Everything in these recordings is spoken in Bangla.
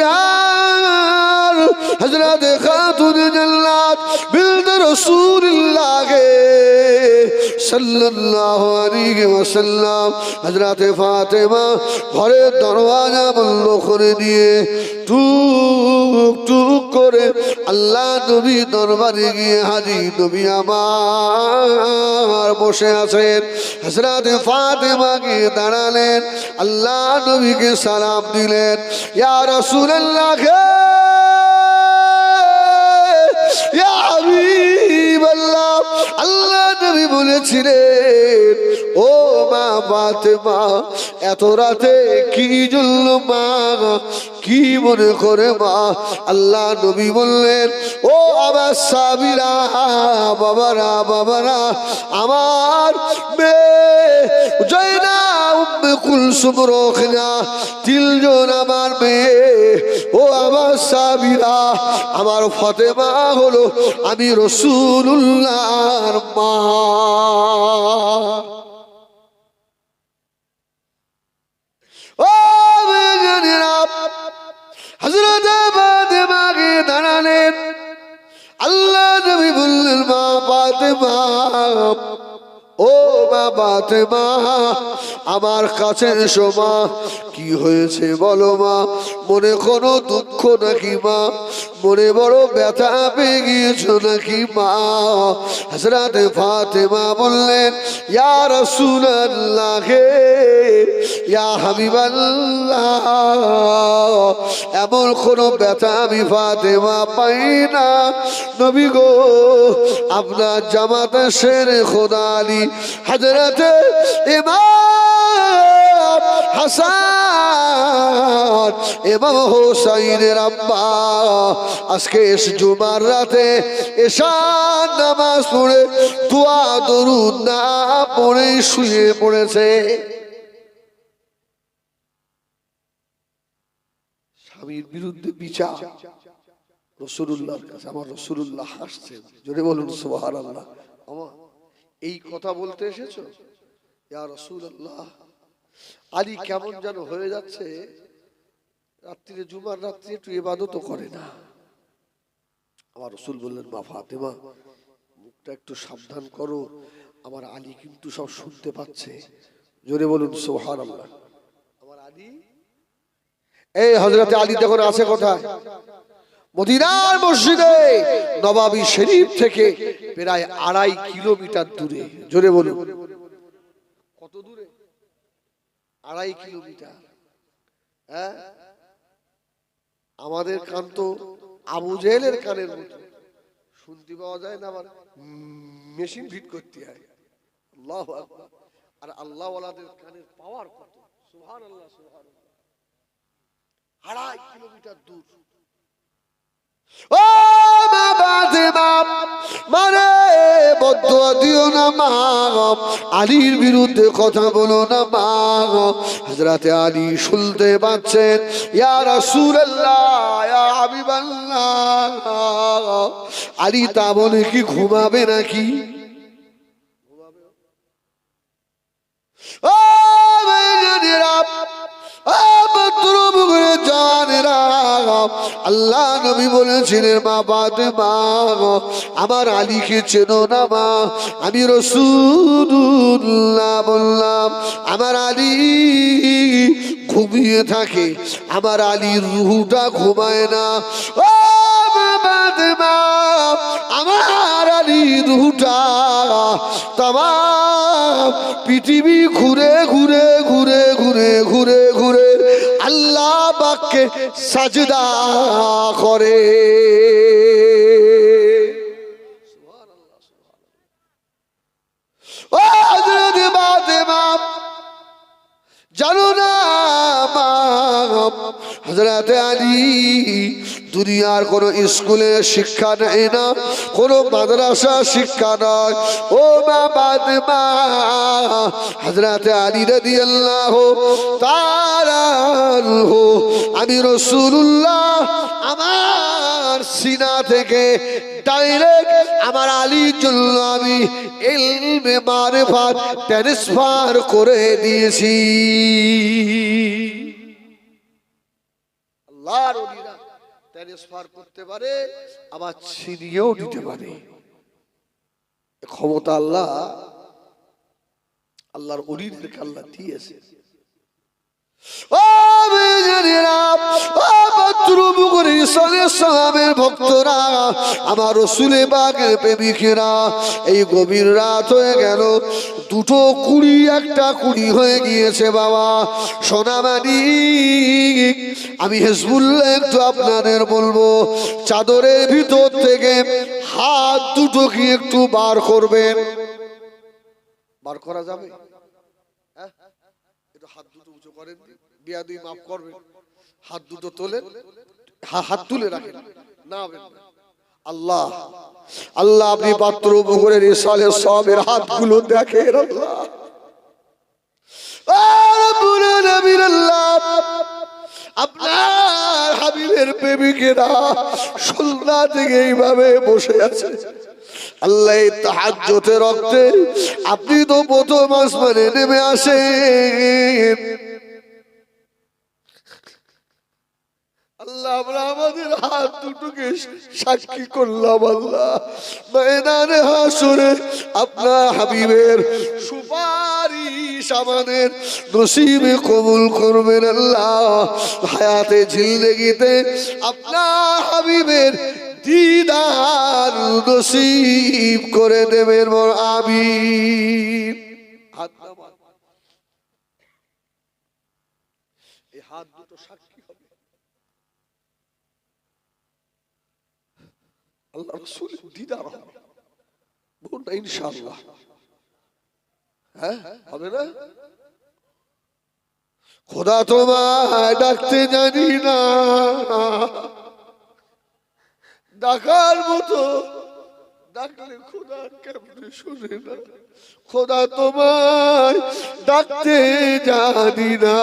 जान हजरत खातून जन्नत बिल्द रसूलुल्लाह सल्लल्लाहु अलैहि वसल्लम हजरत फातिमा घरे दरवाजा बंद करे दिए टुक टुक करे अल्लाह नबी दरबारे गिয়ে हाजी नबी আমার বসে আছেন হযরত ফাতিমা গিয়ে দাঁড়ালেন আল্লাহ নবীকে সালাম দিলেন ইয়া রাসূলুল্লাহ ইয়া হাবিবাল্লাহ আল্লাহ নবী বলেছিলেন ও মা ফাতিমা এত রাতে কি জন্য মা কি মনে করে মা আল্লাহ নবী বললেন ও আমার সাবিরা বাবারা আমার মেয়ে জয়না উম্মে কুলসুম রোকেয়া তিনজন আমার মেয়ে ও আমার সাবিরা আমার ফাতেমা হলো আমি রাসূলুল্লাহর মা ও মেয়েরা হযরত ফাতেমা কে দাঁড়ালেন আল্লাহ নবী বললেন মা ফাতেমা ও মা ফাতেমা আমার কাছে এসো মা কি হয়েছে বলো মা মনে কোনো দুঃখ নাকি মা মনে বড় ব্যথা পেয়ে গিয়েছো নাকি মা হযরত ফাতেমা বললেন ইয়া রাসূলুল্লাহ ইয়া হাবিবাল্লাহ এমন কোনো ব্যথা আমি ফাতেমা পাই না নবী গো আপনার জামাতা শেরে খোদা আলী হযরত ইমাম হাসান ইমাম হুসাইনের আব্বা আজকে জুমার রাতে এশার নামাজ পড়ে দোয়া দরুদ না পড়ে শুয়ে পড়েছে স্বামীর বিরুদ্ধে বিচার রাসূলুল্লাহর কাছে আমার রাসূলুল্লাহ হাসছেন জোরে বলুন সুবহানাল্লাহ আমার এই কথা বলতে এসেছো ইয়া রাসূলুল্লাহ আলী কেমন যেন হয়ে যাচ্ছে রাত্রিরে জুমার রাত্রে একটু ইবাদতও করে না আমার রাসূল বললেন মা ফাতেমা মুখটা একটু সাবধান করো আমার আলী কিন্তু সব শুনতে পাচ্ছে জোরে বলুন সুবহানাল্লাহ আমার আলী এই হযরত আলী দেখুন আছে কোথায় মদিনার মসজিদে নববী শরীফ থেকে প্রায় 2.5 কিলোমিটার দূরে জোরে বলুন কত দূরে 2.5 কিলোমিটার হ্যাঁ আমাদের কান তো আবু জেহেলের কানের মতো শুনতে পাওয়া যায় না আবার মেশিন ফিট করতে হয় আল্লাহু আকবার আর আল্লাহ ওয়ালাদের কানের পাওয়ার কত সুবহানাল্লাহ সুবহানাল্লাহ 2.5 কিলোমিটার দূর ও মা ফাতেমা মানে বদদুয়া দিও না মা আলীর বিরুদ্ধে কথা বলো না মা হযরত আলী শুনতে পাচ্ছেন ইয়া রাসূলুল্লাহ ইয়া হাবিবাল্লাহ আলী তা বলে কি ঘুমাবে নাকি ও মেয়েরা আল্লাহ নবী বলেছিলেন মা ফাতেমা আমার আলীকে চেনো না মা আমি রাসূলুল্লাহ বললাম আমার আলী ঘুমিয়ে থাকে আমার আলীর রূহটা ঘুমায় না ও মা ফাতেমা আমার আলীর রূহটা तमाम पृथ्वी घुरे घुरे घुरे घुरे घुरे घुरे अल्लाह पाक के सजदा करे ओ हजरत फातिमा जानो ना हजरत अली दुनियार कोनो स्कूले शिक्षा नहीं ना कोनो मदरसा शिक्षा नय ओ मा फातिमा हजरत अली রাদিয়াল্লাহু তাআলা আনহু আমি রাসূলুল্লাহ আমার সিনা থেকে ডাইরেক্ট আমার আলীর জন্য আমি ইলমে মারিফাত ট্রান্সফার করে দিয়েছি আল্লাহর ট্রান্সফার করতে পারে, আবার ছিনিয়েও দিতে পারে। ক্ষমতা আল্লাহর ওলিদেরকে আল্লাহ দিয়েছে। ভক্তরা, আমার রাসূলে পাকের প্রেমিকেরা, এই গভীর রাত হয়ে গেল, দুটো কুড়ি একটা কুড়ি হয়ে গিয়েছে বাবা সোনামানি। আমি হিজবুল্লাহ একটু আপনাদের বলবো, চাদরের ভিতর থেকে হাত দুটো কি একটু বার করবেন? বার করা যাবে? হ্যাঁ, একটু হাত দুটো উঁচু করেন, বিয়াদুই মাফ করবেন। হাত দুটো তোলেন, হাত তুলে রাখেন না। আল্লাহ আল্লাহ, আপনি পাত্র পুকুরের ইসালে সবের হাতগুলো দেখেন। আল্লাহ, আপনার হাবিবের প্রেমিকেরা সন্ধ্যা থেকে এইভাবে বসে আছে। আল্লাহ, তাহাজ্জুদের রক্তে আপনি তো প্রথম আসমানে নেমে আসেন। আল্লাহ, আমরা আমাদের হাত দুটোকে সাক্ষী করলাম। আল্লাহ, ময়দানে হাসরে আপনার হাবিবের সুপারিশ আমাদের নসিবে কবুল করবেন। আল্লাহ, হায়াতে জিন্দেগিতে আপনার হাবিবের দিদার নসিব করে দেবেন। আমিন। হাত নামান, এই হাত দুটো সাক্ষী হবে। আল্লাহ রাসূল দিদার হবে, বলুন না ইনশাআল্লাহ। হ্যাঁ, হবে না? খোদা তোমায় ডাকতে জানি না, ডাকার মতো ডাকলে খোদা কেমনে শুনে না। খোদা তোমায় ডাকতে জানি না,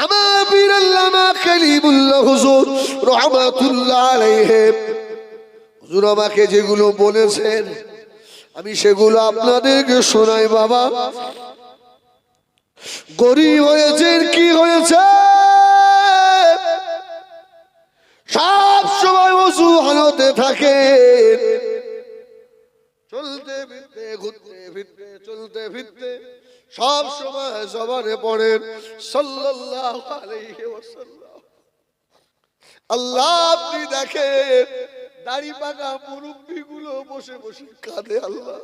আমার পীর আল্লামা খলিলুল্লাহ হুজুর রাহমাতুল্লাহ আলাইহি, হুজুর আমাকে যেগুলো বলেছেন আমি সেগুলো আপনাদেরকে শোনাই। বাবা, গরিব হয়েছেন, কি হয়েছে, সব সময় ওযু হালতে থাকে, চলতে ফিরতে ঘুরতে ফিরতে চলতে ফিরতে সব সময় জবানে পড়েন সাল্লাল্লাহু আলাইহি ওয়াসাল্লাম। আল্লাহ, আপনি দেখেন দাড়ি পাকা মুরব্বি গুলো বসে বসে কাঁদে। আল্লাহ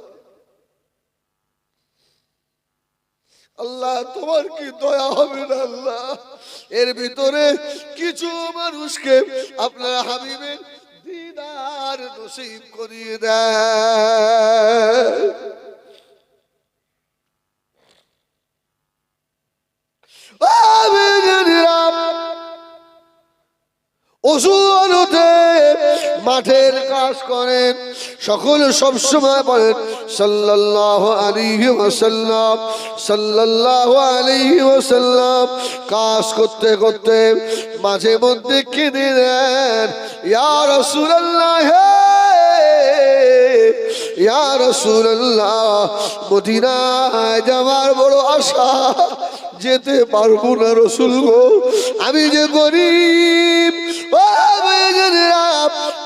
আল্লাহ, তোমার কি দয়া হবে না? আল্লাহ, এর ভিতরে কিছু মানুষকে আপনার হাবিবের দিদার নসিব করিয়ে দেয়। ওজুতে মাঠের কাজ করেন, সকল সবসময় বলেন সাল্লাল্লাহু আলাইহি ওয়াসাল্লাম, সাল্লাল্লাহু আলাইহি ওয়াসাল্লাম। কাজ করতে করতে মাঝে মধ্যে কেঁদে দেন, ইয়া রাসূলুল্লাহ, ইয়া রাসূলুল্লাহ, মদিনায় যাওয়ার বড় আশা, যেতে পারবো না রাসূল গো, আমি যে গরিব।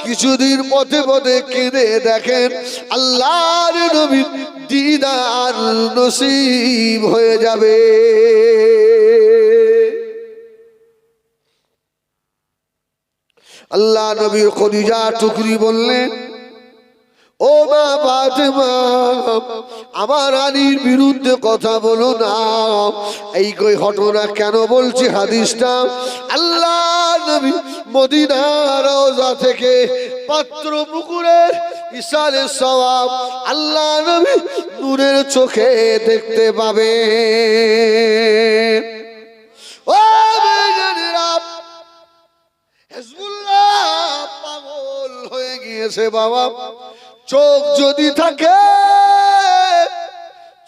কিছুদিন পথে পথে কেঁদে দেখেন আল্লাহর নবীর দিদার নসিব হয়ে যাবে। আল্লাহ নবীর খদিজা টুকরি বললেন, ও মা ফাতেমা, আমার আলীর বিরুদ্ধে কথা বলো না। এই কই ঘটনা কেন বলছি হাদিসটা, আল্লাহ নবী মদিনার রওজা থেকে পাত্র পুকুরের ইসালে সওয়াব আল্লাহ নবী নূরের চোখে দেখতে পাবে। ও বেজানেরা, হিজবুল্লাহ পাগল হয়ে গিয়েছে বাবা। চোখ যদি থাকে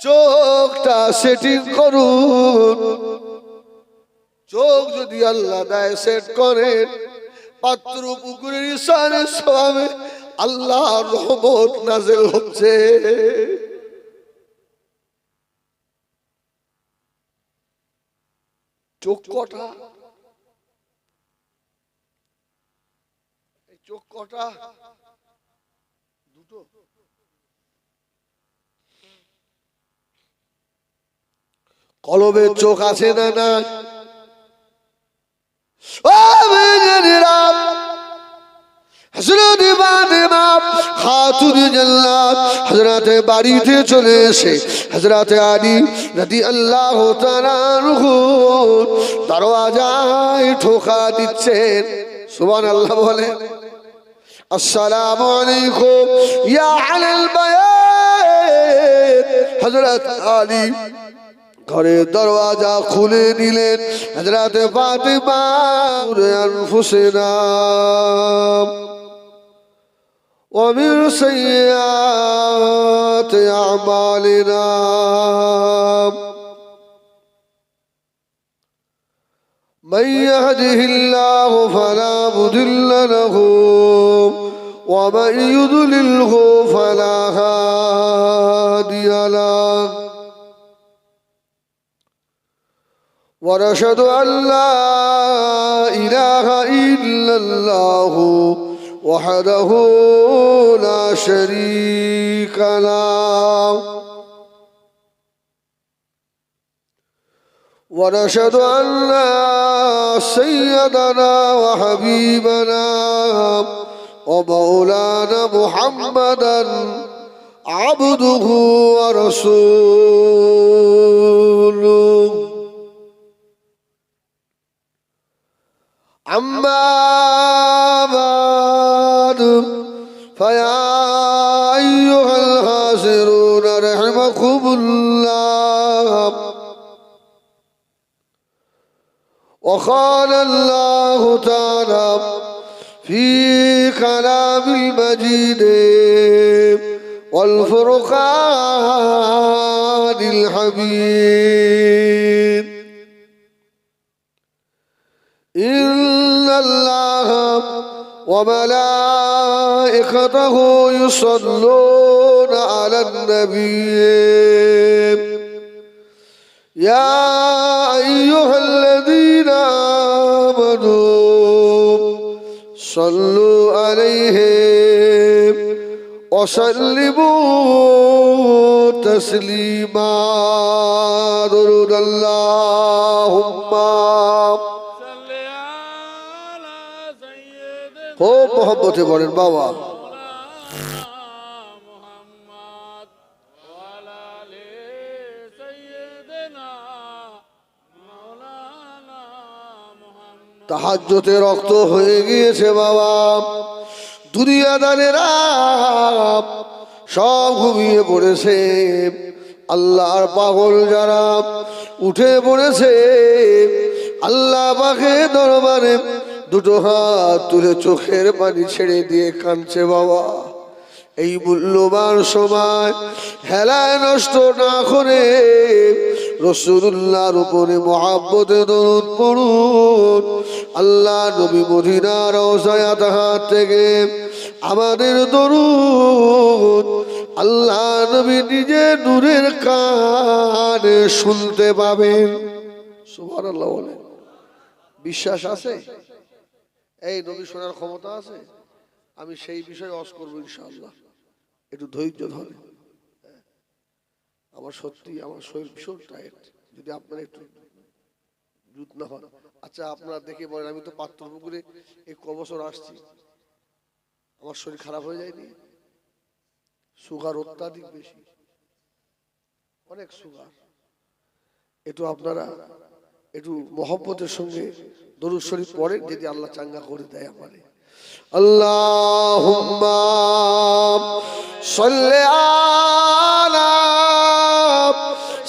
চোখটা সেটিং করুন, চোখ যদি আল্লাহ দেয় সেট করেন, পাত্র পুকুরের ইসারে সওয়াবে আল্লাহর রহমত নাযিল হচ্ছে। চোখ কটা? চোখ কটা? দুটো। কলবের চোখ আছে না না? হযরত ফাতেমা খাতুন জান্নাত হযরতে বাড়িতে চলে এসে হযরতে আলী রাদিয়াল্লাহু তাআলা আনহু দরওয়াজায় ঠোকা দিচ্ছেন। সুবহানাল্লাহ বলে। আসসালামু আলাইকুম ইয়া আলাল বায়াত। হযরত আলী ঘরের দরওয়াজা খুলে দিলেন। হযরত ফাতেমা আনফুসিনা ওয়া মিন সাইয়্যাতি আমালিনা মান ইয়াহদিহিল্লাহু ফালা মুদিল্লা লাহু ওয়া মান ইউদ্লিলহু ফালা হাদিয়া লাহু ونشهد أن لا إله إلا الله وحده لا شريك له ونشهد أن سيدنا وحبيبنا ومولانا محمدا عبده ورسوله أما بعد فيا أيها الحاضرون رحمكم الله وقال الله تعالى في كلام المجيد والفرقان الحميد إن الله وملائكته يصلون على النبي يا أيها الذين آمنوا صلوا عليه وسلموا تسليما درود اللهم খুব মহব্বতে বলেন বাবা। তাহাজ্জুদে রক্ত হয়ে গিয়েছে বাবা। দুনিয়াদারেরা সব ঘুমিয়ে পড়েছে। আল্লাহর পাগল যারা উঠে পড়েছে আল্লাহ পাকের দরবারে দুটো হাত তুলে চোখের পানি ছেড়ে দিয়ে কাঁদছে বাবা। এই মূল্যবান সময় হেলায় নষ্ট না করে রাসূলুল্লাহর উপরে মহব্বতে দরুদ পড়ুন। আল্লাহ নবী মদিনার রওজায় হাত থেকে আমাদের দরুদ আল্লাহ নবী নিজে নূরের কানে শুনতে পাবেন। সুবহানাল্লাহ বলে। বিশ্বাস আছে? এই নবী শোনার ক্ষমতা আছে? আমি সেই বিষয়ে ওয়াজ করবো ইনশাআল্লাহ। একটু ধৈর্য ধরে। আমার সত্যি আমার শরীর ভীষণ টায়ার্ড। যদি আপনারা একটু দ্রুত না হন। আচ্ছা আপনারা দেখে বলেন, আমি তো পাত্রপুকুরে এই ক বছর আসছি, আমার শরীর খারাপ হয়ে যায়নি? সুগার অত্যাধিক বেশি, অনেক সুগার। একটু আপনারা একটু মহব্বতের সঙ্গে দরুদ শরীফ পড়েন, যদি আল্লাহ চাঙ্গা করে দেয় আমারে। আল্লাহুম্মা সাল্লি আলা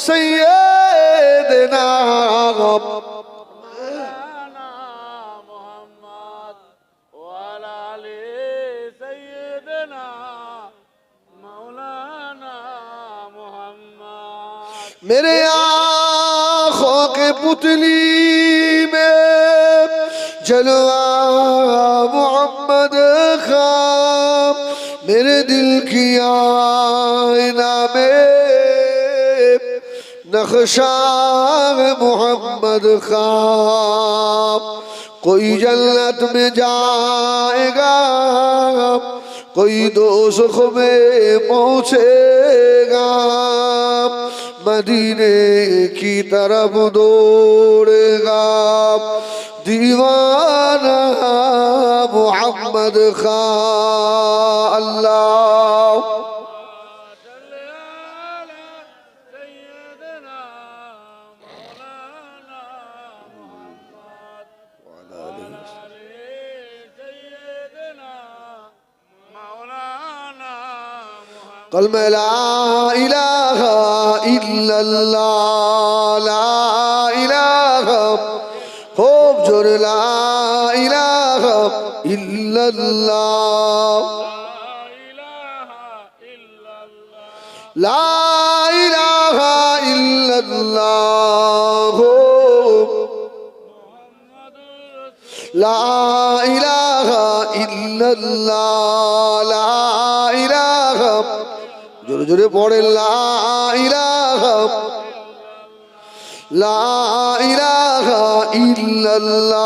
সাইয়্যিদিনা মুহাম্মদ ওয়া আলা আলি সাইয়্যিদিনা মাওলানা মুহাম্মদ। মেরে आँखों के पुतली में जलवा मोहम्मद का, मेरे दिल की आईना में नक्शा मोहम्मद का कोई जन्नत में जाएगा कोई दोज़ख में पहुंचेगा मदीने की तरफ दौड़ेगा दीवाना मोहम्मद का अल्लाह कल में ला इलाहा इल्लल्लाह ला इलाहा खूब जोर ला इलाहा इल्लल्लाह ला इलाहा इल्लल्लाह ला इलाहा इल्लल्लाह ला इलाहा जोरे जोरे पढ़े ला इलाहा इल्लल्लाह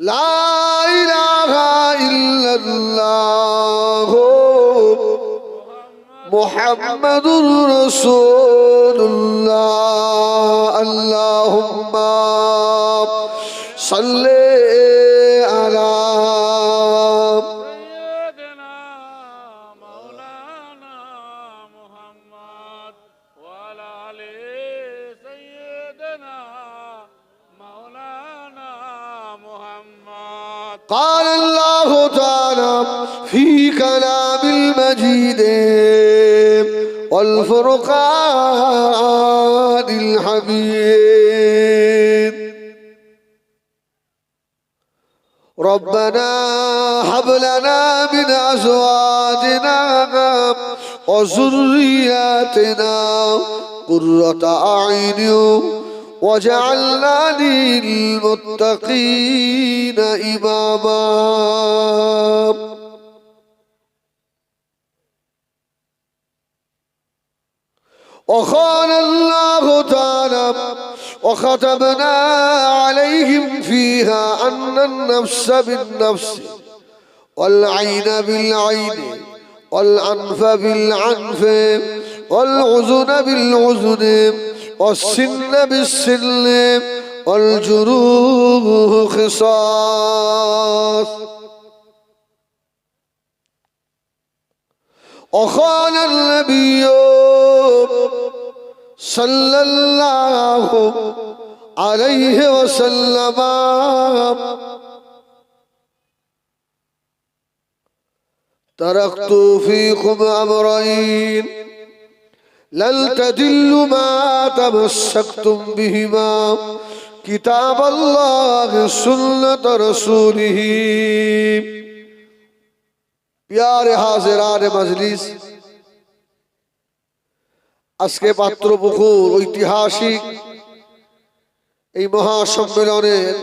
ला इलाहा इल्लल्लाह मुहम्मदुर रसूलुल्लाह अल्लाहुम्मा सल्ले अला قال الله تعالى في كلام المجيد والفرقان الحميد ربنا هب لنا من أزواجنا وذرياتنا قرة أعين وجعلنا للمتقين إماما وقال الله تعالى وختمنا عليهم فيها أن النفس بالنفس والعين بالعين والأنف بالعنف والعذن بالعذن والسن بالسن والجروح قصاص وقال النبي صلى الله عليه وسلم تركت فيكم أمرين لن تدلوا ما تمسكتم بهما كتاب الله سنة رسوله प्यारे हाजिरान मजलिस আজকে পাত্রপুকুর ঐতিহাসিক এই মহাসম্মেলনের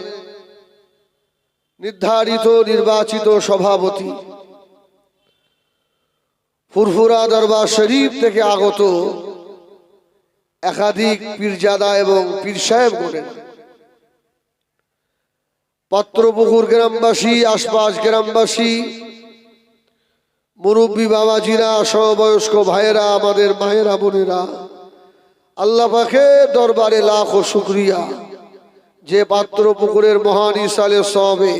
নির্ধারিত নির্বাচিত সভাপতি ফুরফুরা দরবার শরীফ থেকে আগত একাধিক পীরজাদা এবং পীর সাহেবগণ পাত্রপুকুর গ্রামবাসী আশপাশ গ্রামবাসী মুরব্বী বাবাজিরা সমবয়স্ক ভাইয়েরা আমাদের মায়েরা বোনেরা আল্লাহ পাকের দরবারে লাখো শুকরিয়া যে পাত্রপুকুরের মহান ইসালে সবে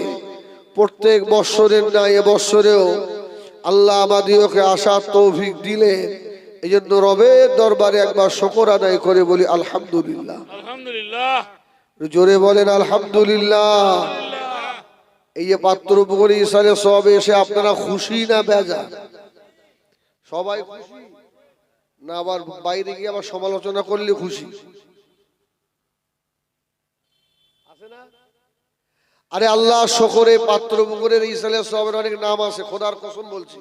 প্রত্যেক বৎসরের ন্যায় এবৎসরেও আল্লাহ আমাদেরকে আসার তৌফিক দিলেন এই জন্য রবের দরবারে একবার শুকর আদায় করে বলি আলহামদুলিল্লাহ আলহামদুলিল্লাহ জোরে বলেন আলহামদুলিল্লাহ এই যে পাত্রপুকুরে ইসালে সবে এসে আপনারা খুশি না বেজার সবাই খুশি না আবার বাইরে গিয়ে আবার সমালোচনা করলে খুশি আছে না আরে আল্লাহ শুকরে পাত্রপুকুরের ইসালে সবের অনেক নাম আছে খোদার কসম বলছি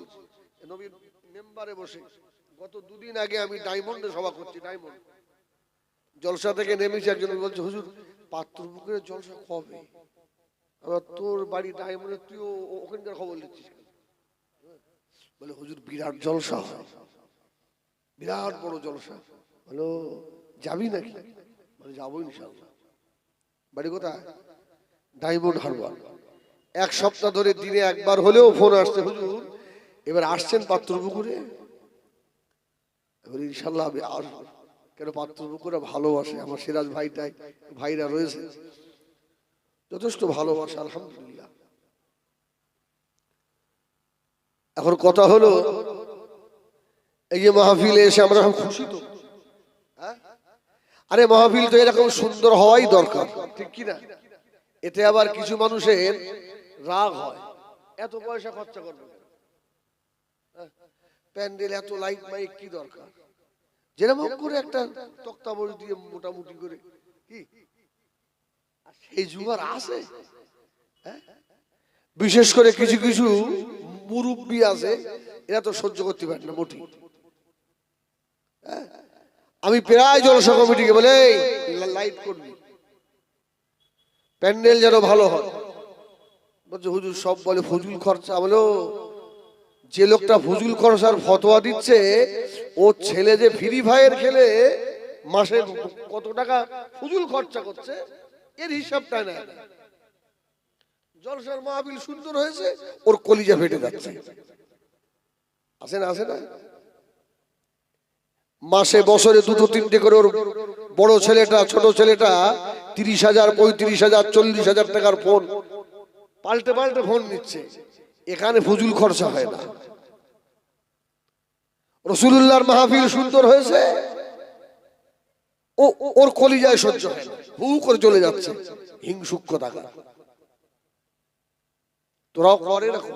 নবীর মেম্বারে বসে গত দুদিন আগে আমি ডায়মন্ডে সভা করছি ডায়মন্ড জলসা থেকে নেমেছি একজন বলছে হুজুর পাত্রপুকুরের জলসা কবে আবার তোর বাড়ি ডায়মন্ডে তুইও ওখানকার খবর লিখছিস বলে হুজুর বিরাট জলসা বিরাট বড় জলসা। বলো যাবি নাকি? বলে যাবো ইনশাআল্লাহ। বাড়ি কোথায়? ডায়মন্ড হারবার। এক সপ্তাহ ধরে দিনে একবার হলেও ফোন আসছে, হুজুর এবার আসছেন পাত্রপুকুরে? এবার ইনশাআল্লাহ আমি আসবো। কেন পাত্রপুকুরে ভালোবাসে, আমার সিরাজ ভাইটাই ভাইরা রয়েছে, যথেষ্ট ভালোবাসা আলহামদুলিল্লাহ। এখন কথা হলো, এই যে মাহফিলে এসে আমরা খুশি তো, আরে মাহফিল তো এরকম সুন্দর হওয়াই দরকার, ঠিক কি না? এতে আবার কিছু মানুষের রাগ হয়, এত পয়সা খরচা করবে, প্যান্ডেল এত লাইট মাইক কি দরকার? যেরকম করে একটা তক্তা বড়ি দিয়ে মোটামুটি করে কি সেই জুগার আছে? বিশেষ করে কিছু কিছু মুরব্বী আছে, এরা তো সহ্য করতে পারে না মোটি। আমি প্রায় জলসা কমিটিকে বলে লাইট করবি, প্যান্ডেল যেন ভালো হয়। বলছে হুজুর সব বলে ফজুল খরচা। বলো যে লোকটা ফজুল খরচার ফতোয়া দিচ্ছে, ও ছেলে যে ফ্রি ফায়ার খেলে মাসে কত টাকা ফজুল খরচা করছে এর হিসাবটা নেয় না। জলসার মাহফিল সুন্দর হয়েছে, ওর কলিজা ফেটে যাচ্ছে। আছে না? আছে না? মাসে বছরে দুটো তিনটে করে ওর বড় ছেলেটা ছোট ছেলেটা 30,000 35,000 40,000 টাকার ফোন পাল্টে পাল্টে ফোন নিচ্ছে। এখানে ফজুল খরচা হয় না। রাসূলুল্লাহর মাহফিল সুন্দর হয়েছে, ওর কলিজায় সহ্য হয় না, হু করে চলে যাচ্ছে। হিংসুক টাকা তোরাও করে রাখো,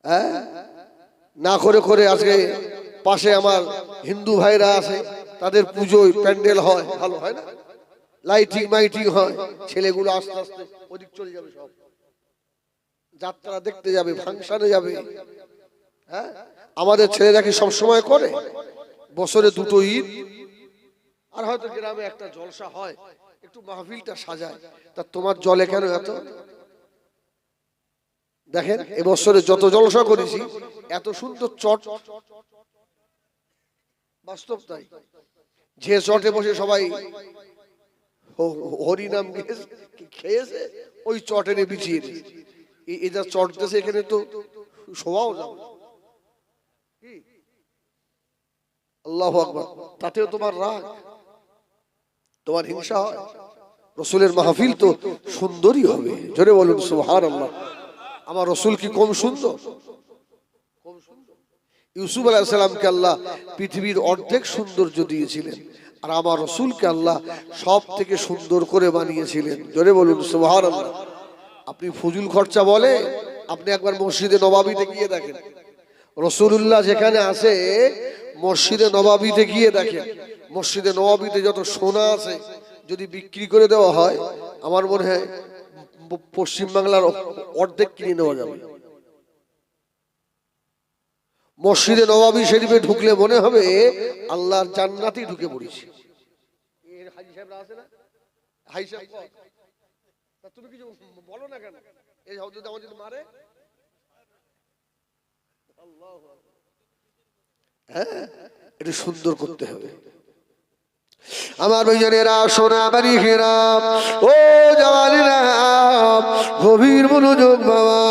হ্যাঁ? না করে করে আজকে পাশে আমার হিন্দু ভাইরা আছে, তাদের পুজোয় প্যান্ডেল হয়, ভালো হয় না? লাইটিং মাইটিং হয়, ছেলেগুলো আস্তে আস্তে ওদিক চলে যাবে, সব যাত্রা দেখতে যাবে, ফাংশনে যাবে। হ্যাঁ, আমাদের ছেলেরা কি সবসময় করে? বছরে দুটো ঈদ আর হয়তো গ্রামে একটা জলসা হয়, একটু মাহফিলটা সাজায়। তা তোমার জলে কেন এত? দেখেন এবছরে যত জলসা করেছি, এত সুন্দর চট, বাস্তব তাই। যে চটে বসে সবাই হরিনাম খেয়েছে, ওই চটে বিছিয়ে দিয়েছে। এটা চট দেশে, এখানে তো শোয়াও যাবে। আল্লাহু আকবার। তাতেও তোমার রাগ, তোমার হিংসা হয়? রসুলের মাহফিল তো সুন্দরই হবে, জোরে বলুন সুবহানাল্লাহ। আমার রসুল কি কম সুন্দর? ইউসুফ আলাইহিস সালামকে আল্লাহ পৃথিবীর অর্ধেক সৌন্দর্য দিয়েছিলেন, আর আমার রসুলকে আল্লাহ সব থেকে সুন্দর করে বানিয়েছিলেন, জোরে বলুন সুবহানাল্লাহ। আপনি ফজুল খরচা বলে, আপনি একবার মসজিদে নবাবিতে গিয়ে দেখেন, রাসূলুল্লাহ যেখানে আছে মসজিদে নবাবিতে গিয়ে দেখেন, মসজিদে নবাবিতে যত সোনা আছে যদি বিক্রি করে দেওয়া হয়, আমার মনে হয় পশ্চিমবাংলার অর্ধেক কিনে নেওয়া যাবে। মসজিদে নবাবী শরীফে ঢুকলে মনে হবে আল্লাহর জান্নাতেই ঢুকে পড়েছি। হাজী সাহেবরা আছে না? হাজী সাহেব তুমি কিছু বলো না কেন? এই হুজুর আমাদের যদি মারে, আল্লাহু আকবার। হ্যাঁ, এটা সুন্দর করতে হবে। আমার ভাইজানেরা, সোনা বাড়ি খেরাম, ও জওয়ানেরা, গভীর মনোযোগ বাবা।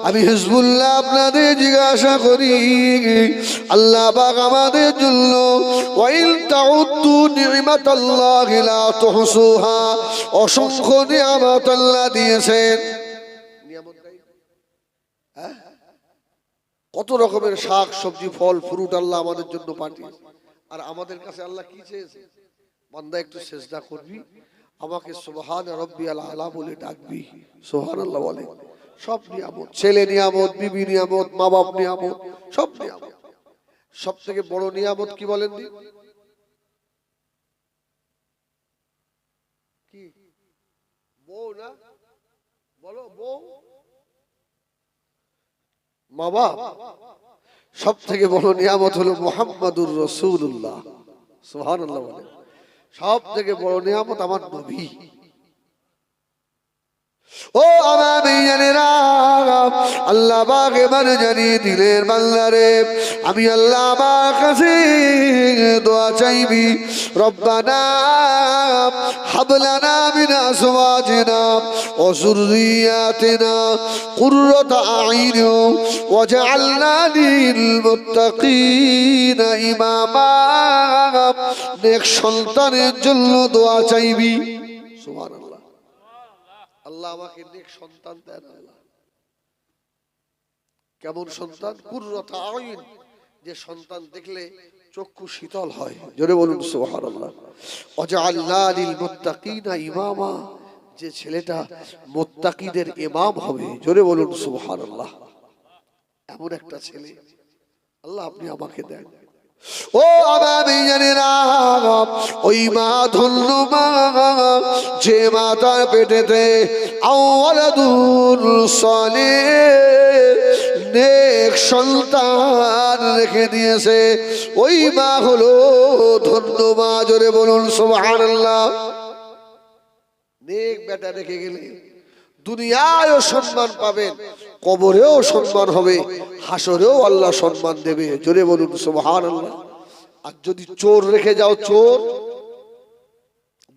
আমি হিজবুল্লাহ আপনাদের জিজ্ঞাসা করি, আল্লাহ পাক আমাদের জন্য ওয়াইল তাউদ্দু নি'মাতাল্লাহি লা তুহসুহা, অসংখ্য নিয়ামত আল্লাহ দিয়েছেন। নিয়ামত নাই? হ্যাঁ, কত রকমের শাক সবজি ফল ফ্রুট আল্লাহ আমাদের জন্য পাঠিয়েছে। আর আমাদের কাছে আল্লাহ কি চেয়েছে? বান্দা একটু সেজদা করবি, আমাকে সুবহান রাব্বিয়াল আলা বলে ডাকবি, সুবহানাল্লাহ বলে। সব নিয়ামত, ছেলে নিয়ামত, বিবি নিয়ামত, মা বাপ নিয়ামত, সব নিয়ামত। সব থেকে বড় নিয়ামত কি বলেন? কি? বউ না? বলো বউ, মা বাপ। সব থেকে বড় নিয়ামত হলো মুহাম্মাদুর রাসূলুল্লাহ, সুবহানাল্লাহ বলে। সব থেকে বড় নিয়ামত আমার নবী। ও আমার ভাইজানেরা, আল্লাহ পাক এবারে জানিয়ে দিলেন বান্দারে আমি আল্লাহ আমার কাছে দোয়া চাইবি রব্বানা হাবলানা মিন আজওয়াজিনা ওয়া যুররিয়াতিনা কুররাতা আইন ওয়াজআলনা লিল মুত্তাকিনা ইমামা নেক সন্তানের জন্য দোয়া চাইবি সুবহানাল্লাহ আল্লাহ আমাকে নেক সন্তান দেন আল্লাহ কেমন সন্তান কুররাতা আইন যে সন্তান দেখলে চক্ষু শীতল হয় জোরে বলুন সুবহানাল্লাহ ওয়াজআলনা লিল মুত্তাকিনা ইমামা যে ছেলেটা মুত্তাকিদের ইমাম হবে জোরে বলুন সুবহানাল্লাহ এমন একটা ছেলে আল্লাহ আপনি আমাকে দেন ও আবাবি জানেরা ওই মা ধন্য মা যে মাতার পেটেতে আওয়ালাদুল সালিহ নেক সন্তান রেখে দিয়েছে ওই মা হলো ধন্য মা জোরে বলুন সুবহানাল্লাহ নেক বেটা রেখে গেলে দুনিয়ায়ও সম্মান পাবেন কবরেও সম্মান হবে হাসরেও আল্লাহ সম্মান দেবে জোরে বলুন সুবহানাল্লাহ আর যদি চোর রেখে যাও চোর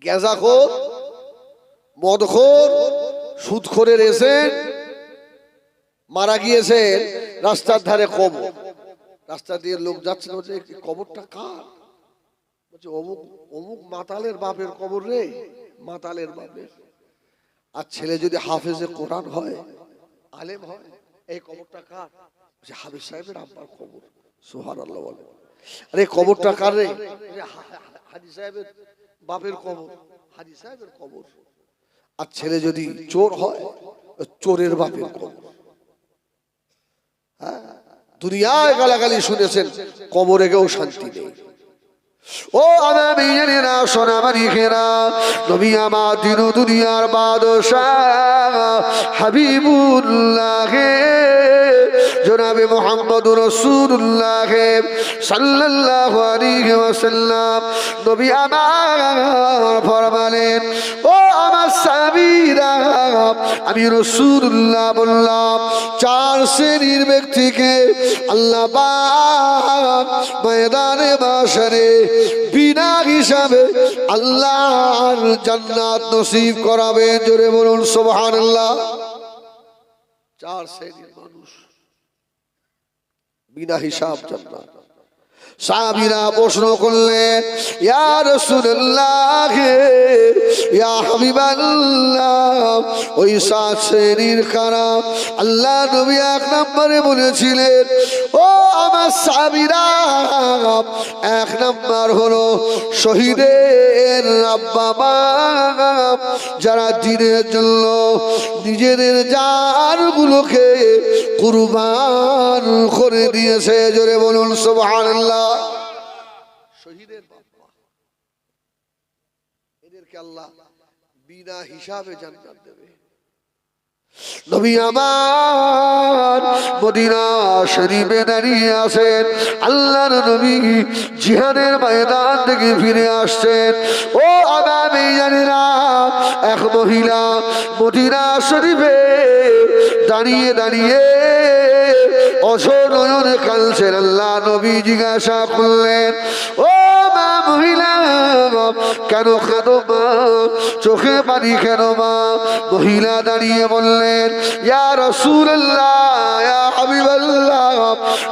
গেজাখোর মদখোর সুদখোরের এজেন্ট মারা গিয়েছেন রাস্তার ধারে কবর রাস্তা দিয়ে লোক যাচ্ছে বলছে কবরটা কার বলছে অমুক অমুক মাতালের বাপের কবর রে মাতালের বাপের আর ছেলে যদি হাফেজে কোরআন হয় আলেম হয় এই কবরটা কার বলছে হাফেজ সাহেবের আব্বার কবর সুবহানাল্লাহ বলে আরে কবরটা কার রে হাজি সাহেবের বাপের কবর হাজি সাহেবের কবর আর ছেলে যদি চোর হয় চোরের বাপের কবর দুনিয়ায় গালাগালি শুনেছেন কবরে গেও শান্তি নেই ও আগামী জানেরা সোনামারি খেরা নবী আমার দিন দুনিয়ার বাদশাহ হাবিবুল্লাহ জনাবে মুহাম্মদুর রাসূলুল্লাহ সাল্লাল্লাহু আলাইহি ওয়াসাল্লাম নবী আমার ফরমালেন ও আমার সাহাবীরা আমি রাসূলুল্লাহ বললাম চার শ্রেণীর ব্যক্তিকে আল্লাহ পাক ময়দানে মাশরে বিনা হিসাবে আল্লাহর জান্নাত নসিব করাবেন জোরে বলুন সুবহানাল্লাহ চার শ্রেণীর মানুষ বিনা হিসাব জান্নাত সাহাবীরা প্রশ্ন করলেন ইয়া রাসূলুল্লাহ ইয়া হাবিবাল্লাহ ওই সাত শ্রেণীর কারা আল্লাহ নবী এক নম্বরে বলেছিলেন ও আমার সাহাবীরা এক নম্বর হলো শহীদের আব্বা মা যারা দ্বীনের জন্য নিজেদের জানগুলোকে কুরবান করে দিয়েছে জোরে বলুন সুবহানাল্লাহ শহীদের বাবা এদেরকে আল্লাহ বিনা হিসাবে জান্নাত দেবে নবী আমার মদিনা শরীফে দাঁড়িয়ে আছেন আল্লাহর নবী জিহাদের ময়দান থেকে ফিরে আসছেন ও আগামী জানেরা এক মহিলা মদিনা শরীফে দাঁড়িয়ে দাঁড়িয়ে অসনয়নে কাঁদছেন আল্লাহ নবী জিজ্ঞাসা করলেন ও মা মহিলা কেন কাঁদো মা চোখে পানি কেন মা মহিলা দাঁড়িয়ে বললেন ইয়া রাসূলুল্লাহ ইয়া হাবিবাল্লাহ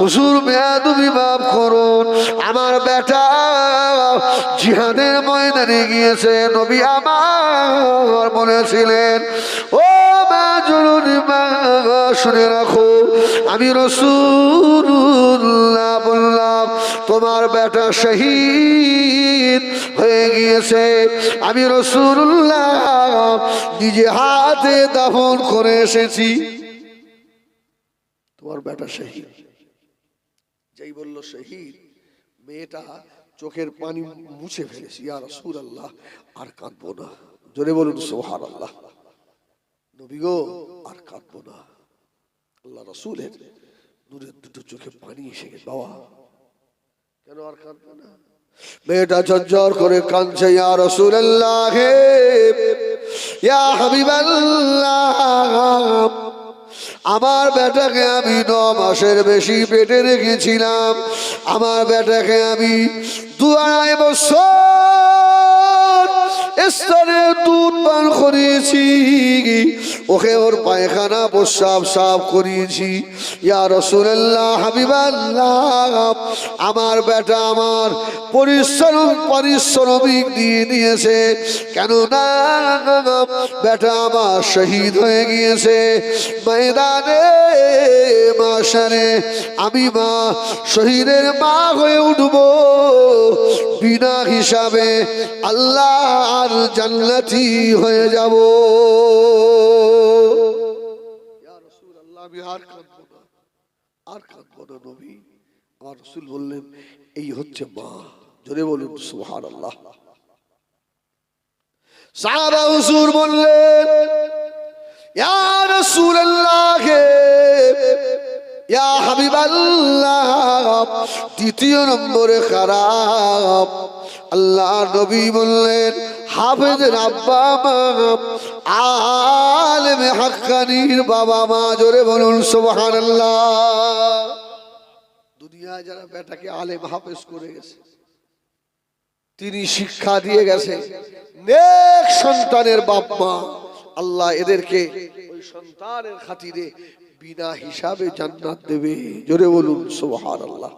হুজুর বেয়াদবি মাফ করুন আমার বেটা জিহাদের ময়দানে গিয়েছে নবী আমার বলেছিলেন ও মা জননী মা শুনে রাখো আমি রাসূলুল্লাহ বললাম তোমার বেটা শহীদ হয়ে গিয়েছে আমি রাসূলুল্লাহ নিজে হাতে দাফন করে এসেছি তোমার বেটা শহীদ যেই বলল শহীদ মেয়েটা চোখের পানি মুছে ফেলেছি ইয়া রাসূলুল্লাহ আর কাঁদবো না জোরে বলুন সুবহানাল্লাহ নবী গো আর কাঁদবো না আল্লাহ রাসূলের নূরের দুটো চোখে পানি এসে গেছে বাবা কেন আর কাঁদবো না বেটা ঝরঝর করে কাঁদছে ইয়া রাসূলুল্লাহ ইয়া হাবিবাল্লাহ আমার বেটাকে আমি 9 মাসের বেশি পেটে রেখেছিলাম, আমার বেটাকে আমি 2-2.5 বছর স্তনের দুধ পান করিয়েছি, ওকে ওর পায়খানা প্রস্রাব সাফ করিয়েছি। ইয়া রাসূলুল্লাহ, হাবিবাল্লাহ, আমার বেটা আমার পারিশ্রমিক দিয়ে দিয়েছে, কেননা বেটা আমার শহীদ হয়ে গিয়েছে ময়দানে মাশারে। আমি মা শহীদের মা হয়ে উঠব, বিনা হিসাবে আল্লাহর জান্নাতি হয়ে যাব। ইয়া রাসূলুল্লাহ, আমি আর কাঁদবো না, আর কাঁদবো না নবী। আমার রাসূল বললেন, এই হচ্ছে মা। জোরে বলুন সুবহানাল্লাহ। সাহাবা হুজুর বললেন, ইয়া রাসূলুল্লাহ, ইয়া হাবিবাল্লাহ, দ্বিতীয় নম্বরে খারাপ। আল্লাহ নবী বললেন, হাফেজের আব্বা মা, আলেমে হাক্কানির বাবা মা। জোরে বলুন সুবহানাল্লাহ। দুনিয়ায় যারা বেটাকে আলেম হাফেজ করে গেছে, তিনি শিক্ষা দিয়ে গেছে, নেক সন্তানের বাপ মা, আল্লাহ এদেরকে ওই সন্তানের খাতিরে বিনা হিসাবে জান্নাত দেবে। জোরে বলুন সুবহানাল্লাহ।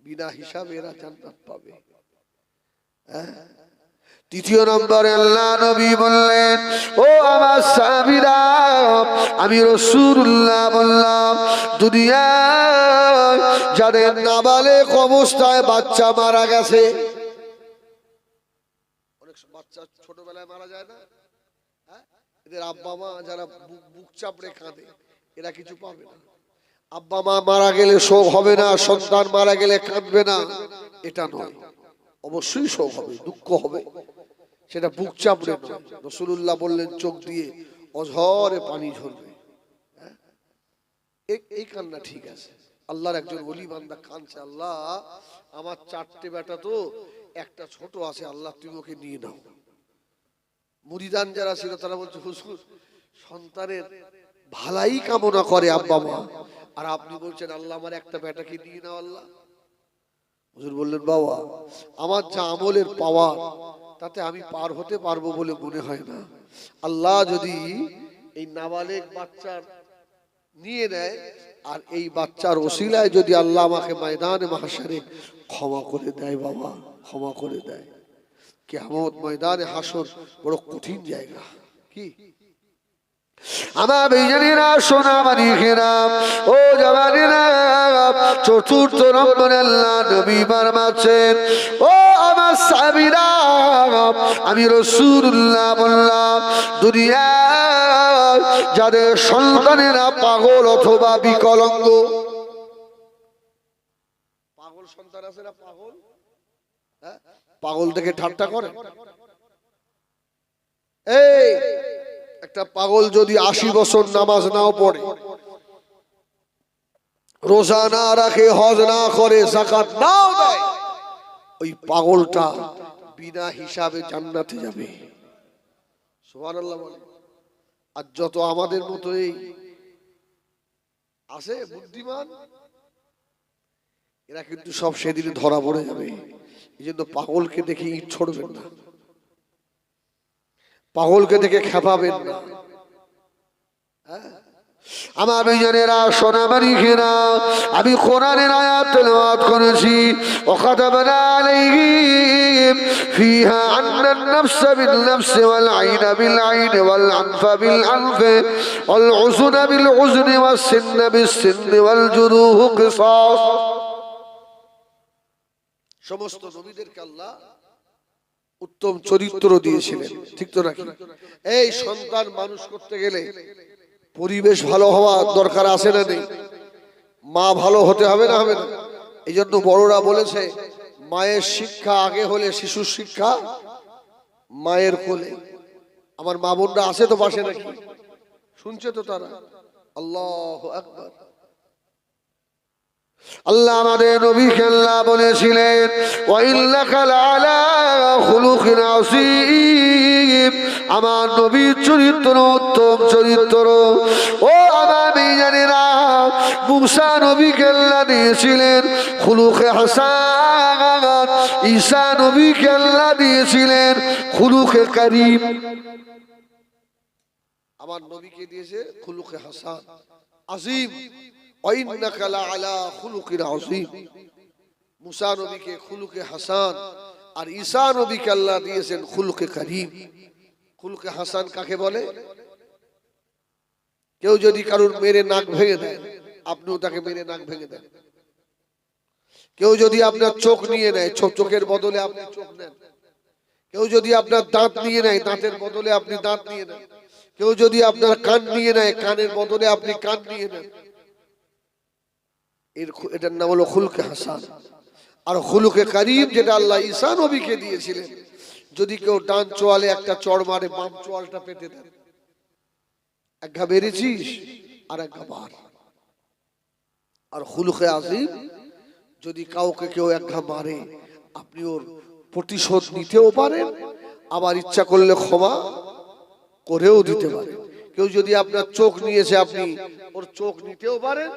বিনা হিসাবে এরা জান্নাত পাবে। তৃতীয় নম্বরে আল্লাহ নবী বললেন, ও আমার সাহাবীরা, আমি রাসূলুল্লাহ বললাম, দুনিয়ায় যাদের নাবালেগ অবস্থায় বাচ্চা মারা গেছে, অনেক বাচ্চা ছোটবেলায় মারা যায় না, এদের আব্বা মা যারা বুক চাপড়ে কাঁদে, এরা কিছু পাবে না। আব্বা মা মারা গেলে শোক হবে না, সন্তান মারা গেলে কাঁদবে না, এটা নয়। অবশ্যই শোক হবে, দুঃখ হবে, সেটা বুক চাপড়ে নয়। রাসূলুল্লাহ বললেন, চোখ দিয়ে অঝরে পানি ঝরবে। এই কান্না ঠিক আছে। আল্লাহর একজন ওলি বান্দা কাঁদছে, আল্লাহ আমার 4টে বেটা, তো একটা ছোট আছে, আল্লাহ তুমি ওকে নিয়ে নাও। মুরিদান যারা ছিল তারা বলছে, হুজুর সন্তানের ভালাই কামনা করে আব্বা মা, আর আপনি বলছেন আল্লাহ আমার একটা বেটাকে নিয়ে নাও আল্লাহ। হুজুর বললেন, বাবা আমার যা আমলের পাওয়ার, তাতে আমি পার হতে পারবো বলে মনে হয় না। আল্লাহ যদি এই নাবালেগ বাচ্চার নিয়ে নেয়, আর এই বাচ্চার ওসিলায় যদি আল্লাহ আমাকে ময়দানে মাহশারে ক্ষমা করে দেয়, বাবা ক্ষমা করে দেয়, কিয়ামত ময়দানে হাসর বড় কঠিন জায়গা। কি আমার বেজনীরা, সোনা মানিকেরা, ও জামানিরা, চতুর্থ নম্বরে আল্লাহ নবী ফরমাচ্ছেন, ও আমার সাহাবীরা, আমি রাসূলুল্লাহ বললাম, দুনিয়ায় যাদের সন্তানেরা পাগল অথবা বিকলাঙ্গ, পাগল সন্তান আছে না, পাগল, পাগল থেকে ঠাট্টা করে। এই একটা পাগল যদি 80 বছর নামাজ নাও পড়ে, রোজা না রাখে, হজ না করে, যাকাত নাও দেয়, ওই পাগলটা বিনা হিসাবে জান্নাতে যাবে। সুবহানাল্লাহ বলে। আর যত আমাদের মতো এই আছে বুদ্ধিমান, এরা কিন্তু সব সেদিনে ধরা পড়ে যাবে। এই জন্য পাগলকে দেখে ইট ছড়বেন না, পাগলকে দেখে খেপাবেন না। আমার বেজনেরা, সোনামারি ঘেরা, আমি কোরআনের আয়াত তেলাওয়াত করেছি, ওয়াকাতাবনা আলাইহিম ফিহা আন্নান নাফসা বিন নাফসি ওয়াল আইনা বিল আইনি ওয়াল আনফা বিল আনফি ওয়াল উযুনা বিল উযনি ওয়াস সিন্না বিস সিন্নি ওয়াল জুরুহ কিসাস। সমস্ত নবীদেরকে আল্লাহ উত্তম চরিত্র দিয়েছিলেন, ঠিক তো নাকি? এই সন্তান মানুষ করতে গেলে পরিবেশ ভালো হওয়া দরকার আছে না নেই? মা ভালো হতে হবে না, হবে না? এই জন্য বড়রা বলেছে, মায়ের শিক্ষা আগে হলে শিশুর শিক্ষা মায়ের কোলে। আমার মা বোনরা আছে তো পাশে নাকি? শুনছে তো তারা? আল্লাহু আকবার। আল্লাহ আমাদের নবীকে আল্লাহ বলেছিলেন ওয়া ইন্নাকা লাআলা খুলুকিন আযীম, আমার নবীর চরিত্র উত্তম চরিত্র। ও আমার ভাইজানেরা, মুসা নবীকে আল্লাহ দিয়েছিলেন খুলুকে হাসান, ঈসা নবীকে আল্লাহ দিয়েছিলেন খুলুকে কারীম। আমার নবীকে দিয়েছে খুলুকে হাসান আযীম, ওয়া ইন্নাকা লাআলা খুলুকিন আযীম। মুসা নবীকে খুলুকে হাসান আর ঈসা নবীকে আল্লাহ দিয়েছেন খুলুকে কারীম। খুলুকে হাসান কাকে বলে? কেউ যদি কারুর মেরে নাক ভেঙে দেয়, আপনিও তাকে মেরে নাক ভেঙে দেন। কেউ যদি আপনার চোখ নিয়ে নেয়, চোখের বদলে আপনি চোখ নেন। কেউ যদি আপনার দাঁত নিয়ে নেয়, দাঁতের বদলে আপনি দাঁত নিয়ে নেন। কেউ যদি আপনার কান নিয়ে নেয়, কানের বদলে আপনি কান নিয়ে নেন। এটার নাম হলো খুলুকে হাসান। আর খুলুকে কারীম যেটা আল্লাহ ঈসা নবীকে দিয়েছিলেন, যদি কেউ ডান চোয়ালে একটা চড় মারে, বাম চোয়ালটা পেতে দেন। এক ঘা বেড়েছিস আর এক ঘা বার। আর খুলুকে আযীম, যদি কাউকে কেউ এক ঘা মারে, আপনি ওর প্রতিশোধ নিতেও পারেন, আবার ইচ্ছা করলে ক্ষমা করেও দিতে পারেন। কেউ যদি আপনার চোখ নিয়েছে, আপনি ওর চোখ নিতেও পারেন,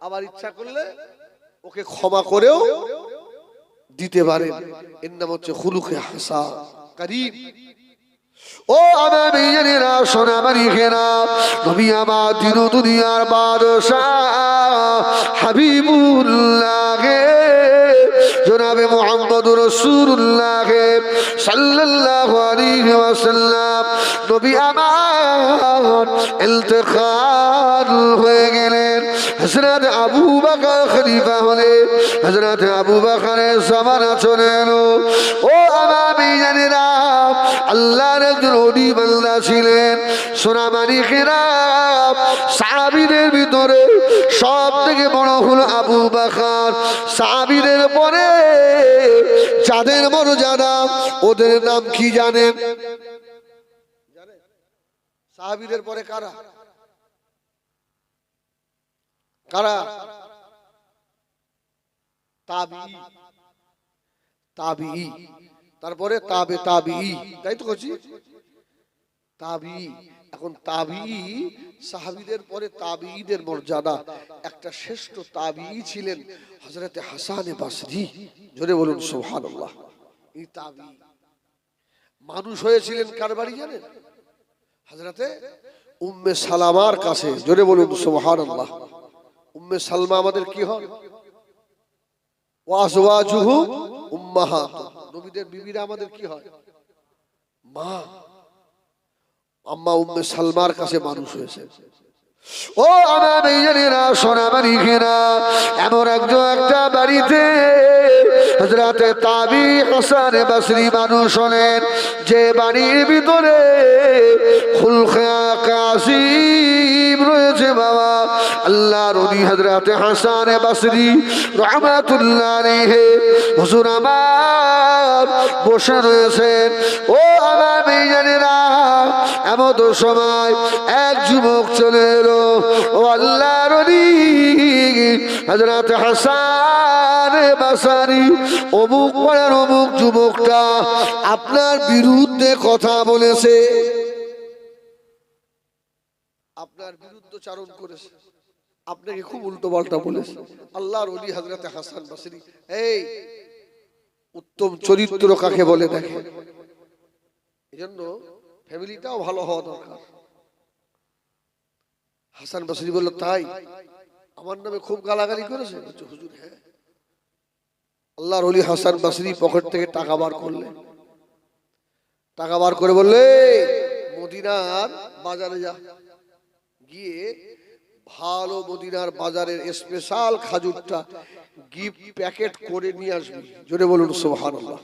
আবার ইচ্ছা করলে ওকে ক্ষমা করেও দিতে পারেন। এর নাম হচ্ছে খুলুকে হাসান কারীম। ও আমার ভাইজানেরা, সোনা মানিকেরা, নবী আমার দিন দুনিয়ার বাদশাহ হাবিবুল্লাহ জনাবে মুহাম্মদুর রাসূলুল্লাহ সাল্লাল্লাহু আলাইহি ওয়াসাল্লাম, নবী আমার ইন্তেকাল হয়ে গেলেন। হযরত আবু বকর খলিফা হলে, হযরত আবু বকরের জামানা চলে এলো। ও আমার ভাইজানেরা, আল্লাহর একজন ওলি বান্দা ছিলেন। সোনা মানিকেরা, সাহাবীদের ভিতরে সব থেকে বড় হলো আবু বকর। সাহাবীদের পরে যাদের মর্যাদা, ওদের নাম কি জানেন? সাহাবীদের পরে কারা? কারা? তাবিঈ। তাবিঈ, তারপরে তাবে তাবিঈ, তাই তো করছি। তাবিঈ। এখন তাবিঈ, সাহাবীদের পরে তাবিঈদের মর্যাদা। একটা শ্রেষ্ঠ তাবিঈ ছিলেন হযরত হাসান বসরি। জোরে বলুন সুবহানাল্লাহ। এই তাবিঈ মানুষ হয়েছিলেন কার বাড়ি জানেন? হযরতে উম্মে সালামার কাছে। জোরে বলুন সুবহানাল্লাহ। উম্মে সালমা আমাদের কি হয়? ওয়া আজওয়াজুহু উম্মাহাত, নবীদের বিবিরা আমাদের কি হয়? মা। আম্মা উম্মে সালমার কাছে মানুষ হয়েছে। ও আমার ভাইজানেরা, সোনা মানিকেরা, এমন একটা বাড়িতে হযরত তাবিঈ হাসান বসরি মানুষ হলেন, যে বাড়ির ভিতরে খুলকে কাসিম রয়েছে। বাবা আল্লাহর ওলি হযরত হাসান বসরি রাহমাতুল্লাহ আলাইহি হুজুর আমার বসে রয়েছেন। ও আমার ভাইজানেরা, এমন সময় এক যুবক চলে এলো। ও আল্লাহর ওলি হযরত হাসান বসরি, অমুক পাড়ার অমুক যুবকটা আপনার বিরুদ্ধে কথা বলেছে, আপনার বিরুদ্ধচারণ করেছে, আপনাকে খুব উল্টো পাল্টা বলেছে। আল্লাহর ওলি হযরত হাসান বসরি, এই উত্তম চরিত্র কাকে বলে দেখেন। এজন্য ফ্যামিলিটাও ভালো হওয়া দরকার। হাসান বসরি বলল, তাই আমার নামে খুব গালাগালি করেছে? হুজুর হ্যাঁ। আল্লাহর ওলি হাসান বসরি পকেট থেকে টাকা বার করলেন। টাকা বার করে বললে, মদিনার বাজারে যা, গিয়ে ভালো মদিনার বাজারের স্পেশাল খাজুরটা গিফট প্যাকেট করে নিয়ে আসবি। জোরে বলুন সুবহানাল্লাহ।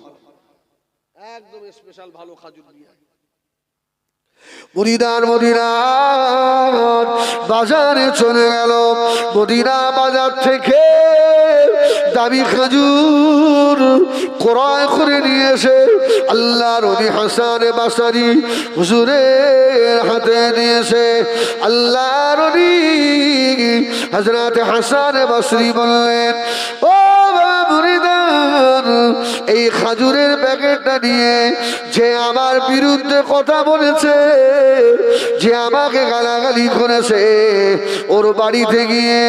একদম স্পেশাল ভালো খাজুর নিয়ে আয়। মদিনার বাজারে চলে গেল। মদিনা বাজার থেকে দামি খাজুর ক্রয় করে নিয়ে এসে আল্লাহর ওলি হাসান বসরি হুজুরের হাতে নিয়েছে। আল্লাহর ওলি হযরত হাসান বসরি বললেন, ও বাবা মুরিদান, এই খাজুরের প্যাকেটটা নিয়ে যে আমার বিরুদ্ধে কথা বলেছে, যে আমাকে গালাগালি করেছে, ওর বাড়িতে গিয়ে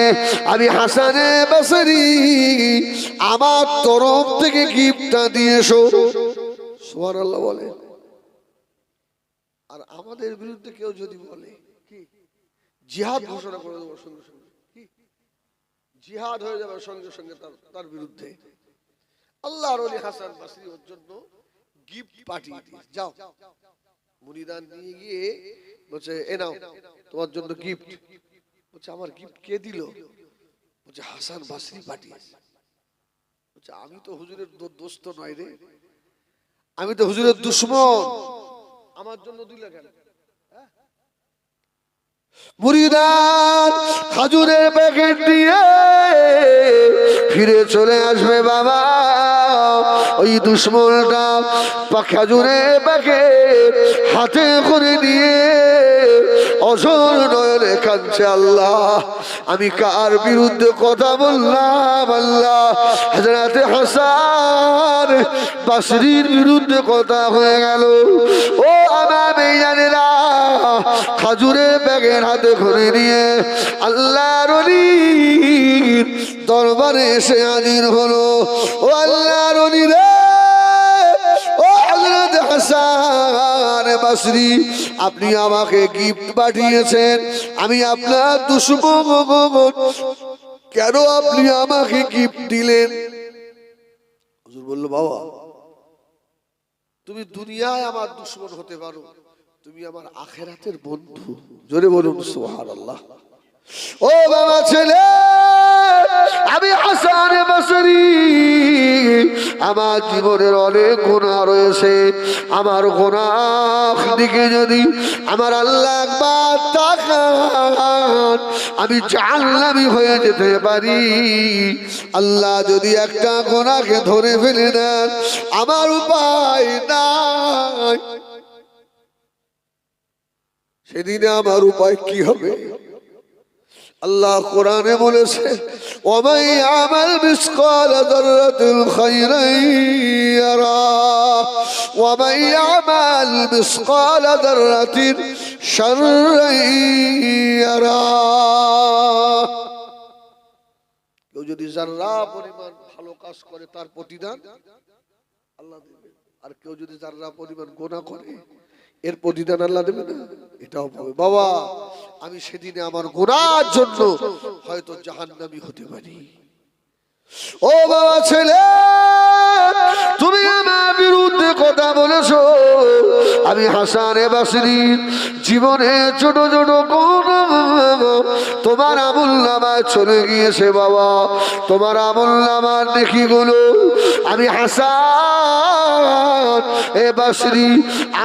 আমি হাসানে বসরি আমার তরফ থেকে গিফটটা দিয়ে এসো। সুবহানাল্লাহ বলে। আর আমাদের বিরুদ্ধে কেউ যদি বলে কি জিহাদ ঘোষণা করে দেবো, সঙ্গে সঙ্গে কি জিহাদ হয়ে যাবে সঙ্গে সঙ্গে তার বিরুদ্ধে। আল্লাহর ওলি হাসান বসরি ওর জন্য গিফট পাঠিয়ে দিয়ে, যাও মুরিদান নিয়ে গিয়ে বলছে, এ নাও তোমার জন্য গিফট। বলছে আমার গিফট কে দিল? বলছে হাসান বসরি পাঠিয়েছে। বলছে আমি তো হুজুরের দোস্ত নয় রে, আমি তো হুজুরের দুশমন, আমার জন্য দিলে কেন? মুরিদান খাজুরের প্যাকেট দিয়ে ফিরে চলে আসবে বাবা, ওই দুশমনটা খাজুরের প্যাকেট হাতে করে নিয়ে অঝর নয়নে কাঁদছে, আল্লাহ আমি কার বিরুদ্ধে কথা বললাম? আল্লাহ হযরত হাসান বসরির বিরুদ্ধে কথা হয়ে গেল। ও আমার মেয়েরা, খাজুরের প্যাকেট হাতে করে নিয়ে আল্লাহর ওলির দরবারে এসে হাজির হলো। ও আল্লাহর ওলি রে, ও হযরত হাসান বসরি, আপনি আমাকে গিফট পাঠিয়েছেন, আমি আপনার দুশমন, কেন আপনি আমাকে গিফট দিলেন? হুজুর বলল, বাবা তুমি দুনিয়ায় আমার দুশমন হতে পারো, তুমি আমার আখিরাতের বন্ধু। জোরে বলুন সুবহানাল্লাহ। ও বাবা ছেলে, আমি হাসান বসরি, আমার জীবনের অনেক গুনাহ রয়েছে, আমার গুনাহ দিকে যদি আমার আল্লাহ একবার তাকান, আমি জাহান্নামী হয়ে যেতে পারি। আল্লাহ যদি একটা গুনাহকে ধরে ফেলে নেন, আমার উপায় নাই। সেদিনে আমার উপায় কি হবে? আল্লাহ কোরআনে বলেছে, ওয়ামান ইয়ামাল মিসকাল যাররাতিন খায়রান ইয়ারা ওয়ামান ইয়ামাল মিসকাল যাররাতিন শাররান ইয়ারা। কেউ যদি যাররা পরিমাণ ভালো কাজ করে তার প্রতিদান আল্লাহ দেবে, আর কেউ যদি যাররা পরিমাণ গুনাহ করে এর প্রতিদান আল্লাহ দেবে না, এটাও পাবে। বাবা আমি সেদিনে আমার গুনার জন্য হয়তো জাহান্নামী হতে পারি। ও বাবা ছেলে, তুমি আমার বিরুদ্ধে কথা বলেছো, আমি হাসান বসরি জীবনে ছোট ছোট গুনাহ তোমার আমলনামায় চলে গিয়েছে। বাবা তোমার আমলনামার নেকিগুলো আমি হাসান বসরি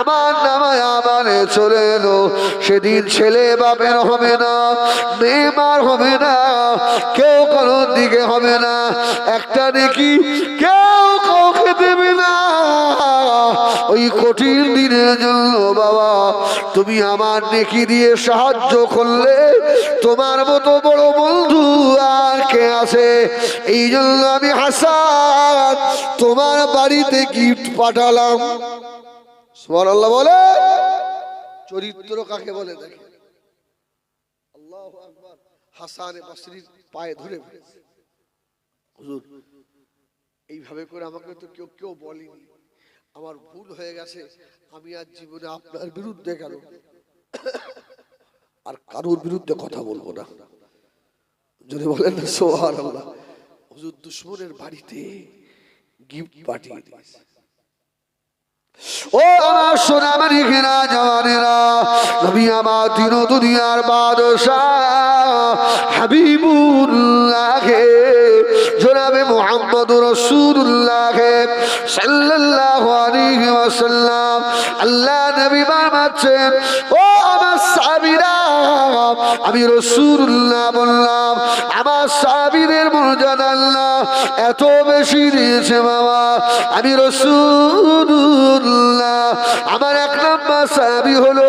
আমার নামায় আমারে চলে এলো। সেদিন ছেলে বাপের হবে না, মেয়ে মার হবে না, কেউ কারোর দিকে হবে না, একটা নেকি কেউ কাউকে দেবে না। ওই কঠিন দিনের জন্য বাবা তুমি আমার নেকি দিয়ে সাহায্য করলে, তোমার মতো বড় বন্ধু আর কে আছে? এই জন্য আমি হাসান তোমার বাড়িতে গিফট পাঠালাম। সুবহানাল্লাহ বলে। চরিত্র কাকে বলে দেখে, আল্লাহু আকবার। হাসান বসরির পায়ে ধরে ফেলেছে, হুজুর এইভাবে করে আমাকে তো কেউ বলেনি, আমার ভুল হয়ে গেছে, আমি আজ জীবনে আপনার বিরুদ্ধে গেল আর কারোর বিরুদ্ধে কথা বলবো না। যদি বলেন না সুবহানাল্লাহ। হুজুর দুশমনের বাড়িতে গিফট পাঠিয়ে দিয়েছে। ও আমার সোনা মানিকেরা, জওয়ানেরা, নবী আমার দিন দুনিয়ার বাদশাহ হাবিবুল্লাহ জনাবে মুহাম্মদুর রাসূলুল্লাহ সাল্লাল্লাহু আলাইহি ওয়াসাল্লাম আল্লাহ নবী বানাচ্ছেন। ও আমার সাহাবীরা, আমি রাসূলুল্লাহ বললাম, আমার সাহাবীদের মর্যাদা আল্লাহ এত বেশি দিয়েছে বাবা। আমি রাসূলুল্লাহ, আমার এক নম্বর সাহাবী হলো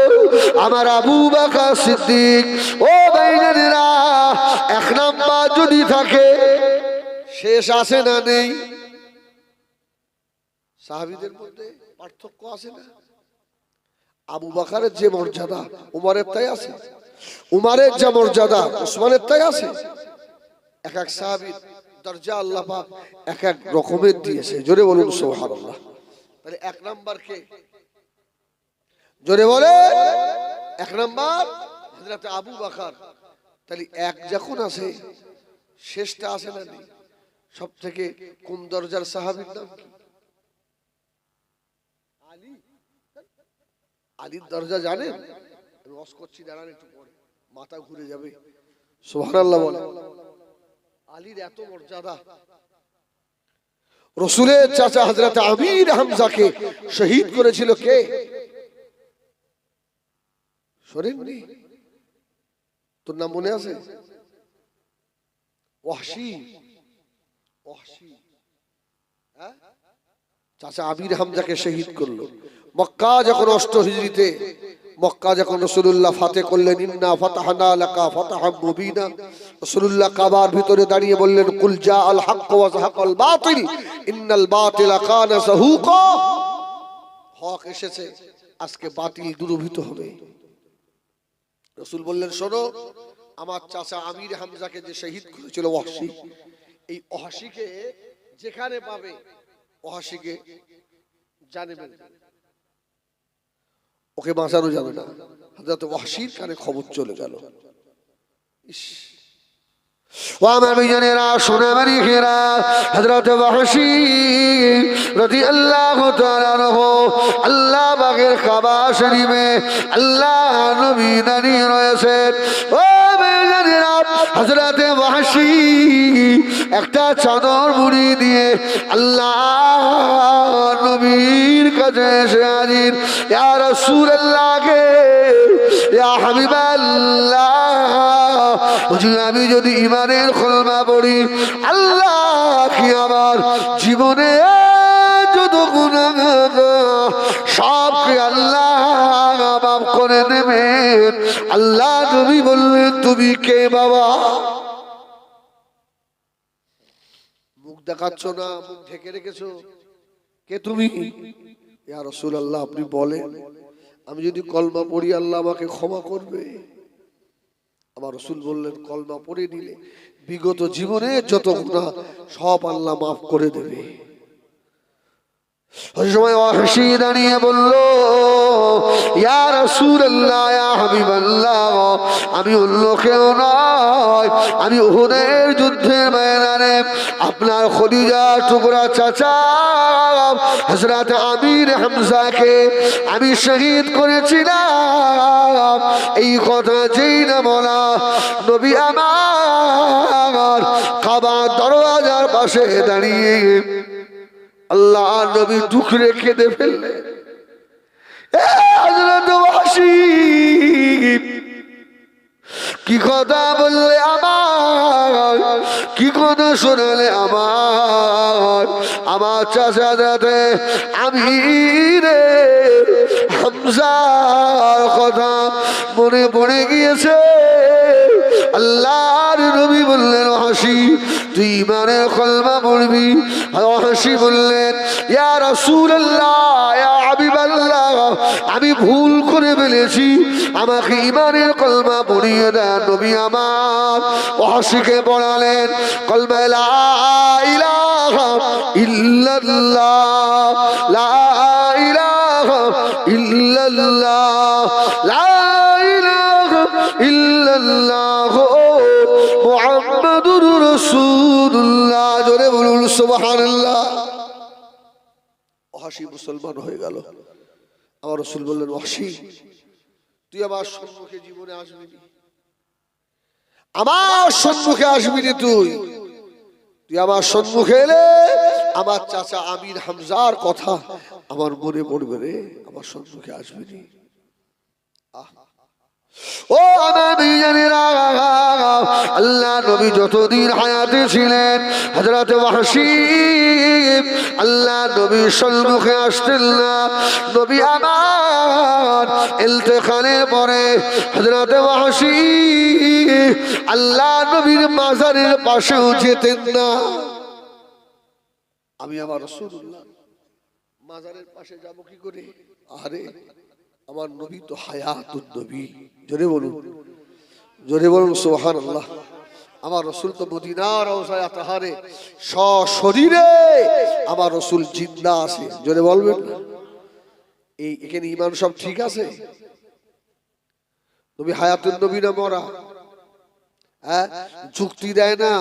আমার আবু বকর সিদ্দিক। ও ভাইরা, এক নম্বর যদি থাকে শেষ আছে না নেই? সাহাবীদের মধ্যে পার্থক্য আছে না? আবু বকরের যে মর্যাদা উমরের তাই আছে, উমরের যে মর্যাদা ওসমানের তাই আছে। এক এক সাহাবীর দরজা আল্লাহ পাক এক এক রকমের দিয়েছে। জোরে বলুন সুবহানাল্লাহ। তাহলে এক নাম্বার কে? জোরে বলে এক নাম্বার হযরত আবু বকর। তাহলে এক যখন আছে শেষটা আছে না নেই? সব থেকে কোন দরজার সাহাবীর নাম কি? আলী। আলীর দরজা জানেন? আমি ওয়াজ করছি, দাঁড়ান একটু পরে, মাথা ঘুরে যাবে। সুবহানাল্লাহ বলে। আলীর এত মর্যাদা, রাসূলের চাচা হযরত আমির হামজাকে শহীদ করেছিল কে? শোনেননি? তোর নাম মনে আছে? ওয়াহশী। ওয়াহশী হ্যাঁ, চাচা আমির হামজাকে শহীদ করলো। মক্কা যখন 8 হিজরিতে মক্কা যখন রাসূলুল্লাহ ফাতহ করলেন, ইন্না ফাতাহনা লাকা ফাতাহাম মুবিনা, রাসূলুল্লাহ কাবার ভিতরে দাঁড়িয়ে বললেন, কুল জা আল হক ওয়া যাহাকাল বাতিল ইন্নাল বাতিলা কানা যাহুকা। হক এসেছে, আজকে বাতিল দূরীভূত হবে। রাসূল বললেন, শোনো, আমার চাচা আমির হামজাকে যে শহীদ করেছিল ওয়াহশী, এই ওয়াহশীকে যেখানে পাবে ওয়াহশীকে জানেবেন, ওকে বাঁচানো যাবে না। হযরত ওয়াহশীর কানে খবর চলে গেল। ও আমার ভাইজানেরা, সোনামারি খেরা, হযরত ওয়াহশী রাদিয়াল্লাহু তাআলা আনহু আল্লাহ পাকের কাবা শরীফে আল্লাহ নবী দাঁড়িয়ে রয়েছেন। ও ভাইজানেরা, হযরত ওয়াহশী একটা চাদর মুড়ি দিয়ে আল্লাহ নবীর কাছে এসে হাজির। ইয়া রাসূলুল্লাহ কে, ইয়া হাবিবাল্লাহ, আমি যদি ইমানের কলমা পড়ি, আল্লাহ কি আমার জীবনে যত গুনাহ সবকে আল্লাহ মাফ করে দেবেন। আল্লাহ নবী বললেন, তুমি কে বাবা? মুখ দেখাচ্ছ না, মুখ ঢেকে রেখেছো, কে তুমি? ইয়া রাসূলুল্লাহ, আপনি বলেন, আমি যদি কলমা পড়ি আল্লাহ আমাকে ক্ষমা করবে। আমার রাসূল বললেন, কলমা পড়ে নিলে বিগত জীবনে যত গুনাহ সব আল্লাহ মাফ করে দেবে। ওই সময় ওয়াহশী দাঁড়িয়ে বলল, ইয়া রাসূলুল্লাহ, ইয়া হাবিবাল্লাহ, আমি অন্য কেউ নয়, আমি উহুদের যুদ্ধের ময়দানে আপনার খলিজার টুকরা চাচা হযরত আমির হামজাকে আমি শহীদ করেছিলাম। এই কথা যেই না বলা, নবী আমার কাবার দরওয়াজার পাশে দাঁড়িয়ে আল্লাহ নবী দুঃখ রেখে দে ফেললেন। হযরত ওয়াহশী কি কথা বললে আমার, কি কথা শোনালে আমার, আমার চাচা যাতে আমির হামজার কথা মনে পড়ে গিয়েছে। আল্লাহর নবী বললেন, ওয়াহশী তুই ইমানের কলমা পড়বি। ওয়াহশী বললেন, ইয়া রাসূলুল্লাহ, ইয়া হাবিবাল্লাহ, আমি ভুল করে ফেলেছি, আমাকে ইমানের কলমা পড়িয়ে দেন। নবী আমার ওয়াহশীকে পড়ালেন কলমা লা ইলাহা ইল্লাল্লাহ, লা ইলাহা ইল্লাল্লাহ, লা ইলাহা ইল্লাল্লাহ মুহাম্মাদুর রাসূলুল্লাহ। জোরে বলুন সুবহানাল্লাহ। ওয়াহশী মুসলমান হয়ে গেল। আমার রাসূল বললেন, ওয়াহশী তুই আমার সম্মুখে জীবনে আসবি, আমার সম্মুখে আসবি রে, তুই আমার সম্মুখে এলে আমার চাচা আমির হামজার কথা আমার মনে পড়বে রে, আমার সম্মুখে আসবি রে। ও আমার ভাইজানেরা, আল্লাহ নবী যতদিন হায়াতে ছিলেন হযরত ওয়াহশী আল্লাহ নবীর সম্মুখে আসতেন না। নবী আমার ইন্তেকালের পরে হযরত ওয়াহশী আল্লাহ নবীর মাজারের পাশেও যেতেন না। আমি আমার রাসূলুল্লাহ মাজারের পাশে যাব কি করে? আরে আমার নবী তো হায়াতুন নবী, জোরে বলুন, জোরে বলুন সুবহানাল্লাহ। আমার রাসূল তো মদিনার রওজায় আতাহারে সশরীরে আমার রাসূল জিন্দা আছে, জোরে বলবেন না? এই এখানে ঈমান সব ঠিক আছে? নবী হায়াতুন নবী না মরা? হ্যাঁ, যুক্তি দেয় না।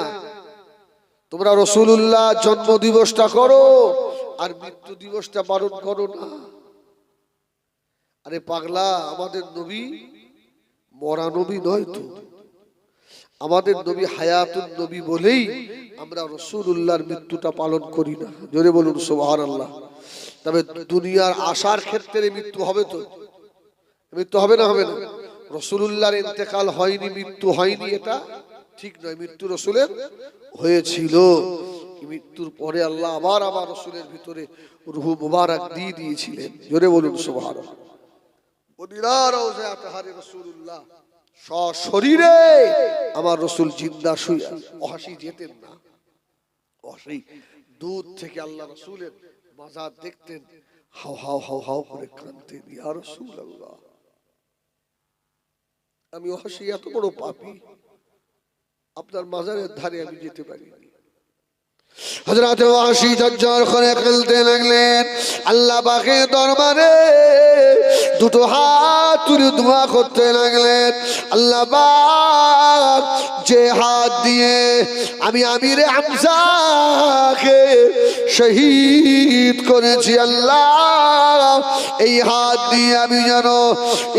তোমরা রাসূলুল্লাহ জন্ম দিবসটা করো আর মৃত্যু দিবসটা পালন করো না। আরে পাগলা, আমাদের নবী মরা নবী নয় তো, আমাদের নবী হায়াতুন নবী বলেই আমরা রাসূলুল্লাহর মৃত্যুটা পালন করি না, জোরে বলুন সুবহানাল্লাহ। তবে দুনিয়ার আশার ক্ষেত্রে মৃত্যু হবে তো, মৃত্যু হবে না? হবে না? রাসূলুল্লাহর ইন্তেকাল হয়নি, মৃত্যু হয়নি, এটা ঠিক নয়। মৃত্যু রাসূলের হয়েছিল, মৃত্যুর পরে আল্লাহ আবার আমার রাসূলের ভিতরে রূহ মুবারক দিয়ে দিয়েছিলেন, জোরে বলুন সুবহানাল্লাহ। মদিনার রওজায় আতাহারে রাসূলুল্লাহ সশরীরে আমার রাসূল জিন্দা শুয়ে ওয়াহশী যেতেন না। ওয়াহশী দূর থেকে আল্লাহ রাসূলের মাজার দেখতেন, হাও হাও হাও হাও করে কাঁদতেন, ইয়া রাসূলুল্লাহ আমি ওয়াহশী এত বড় পাপী, আপনার মাজারের ধারে আমি যেতে পারিনি। হযরত ওয়াহশী ঝরঝর করে কাঁদতে লাগলেন। আল্লাহ পাকের দরবারে দুটো হাত তুলে দোয়া করতে লাগলেন, আল্লাহ পাক যে হাত দিয়ে আমি আমিরে হামজাকে শহীদ করেছি, আল্লাহ এই হাত দিয়ে আমি যেন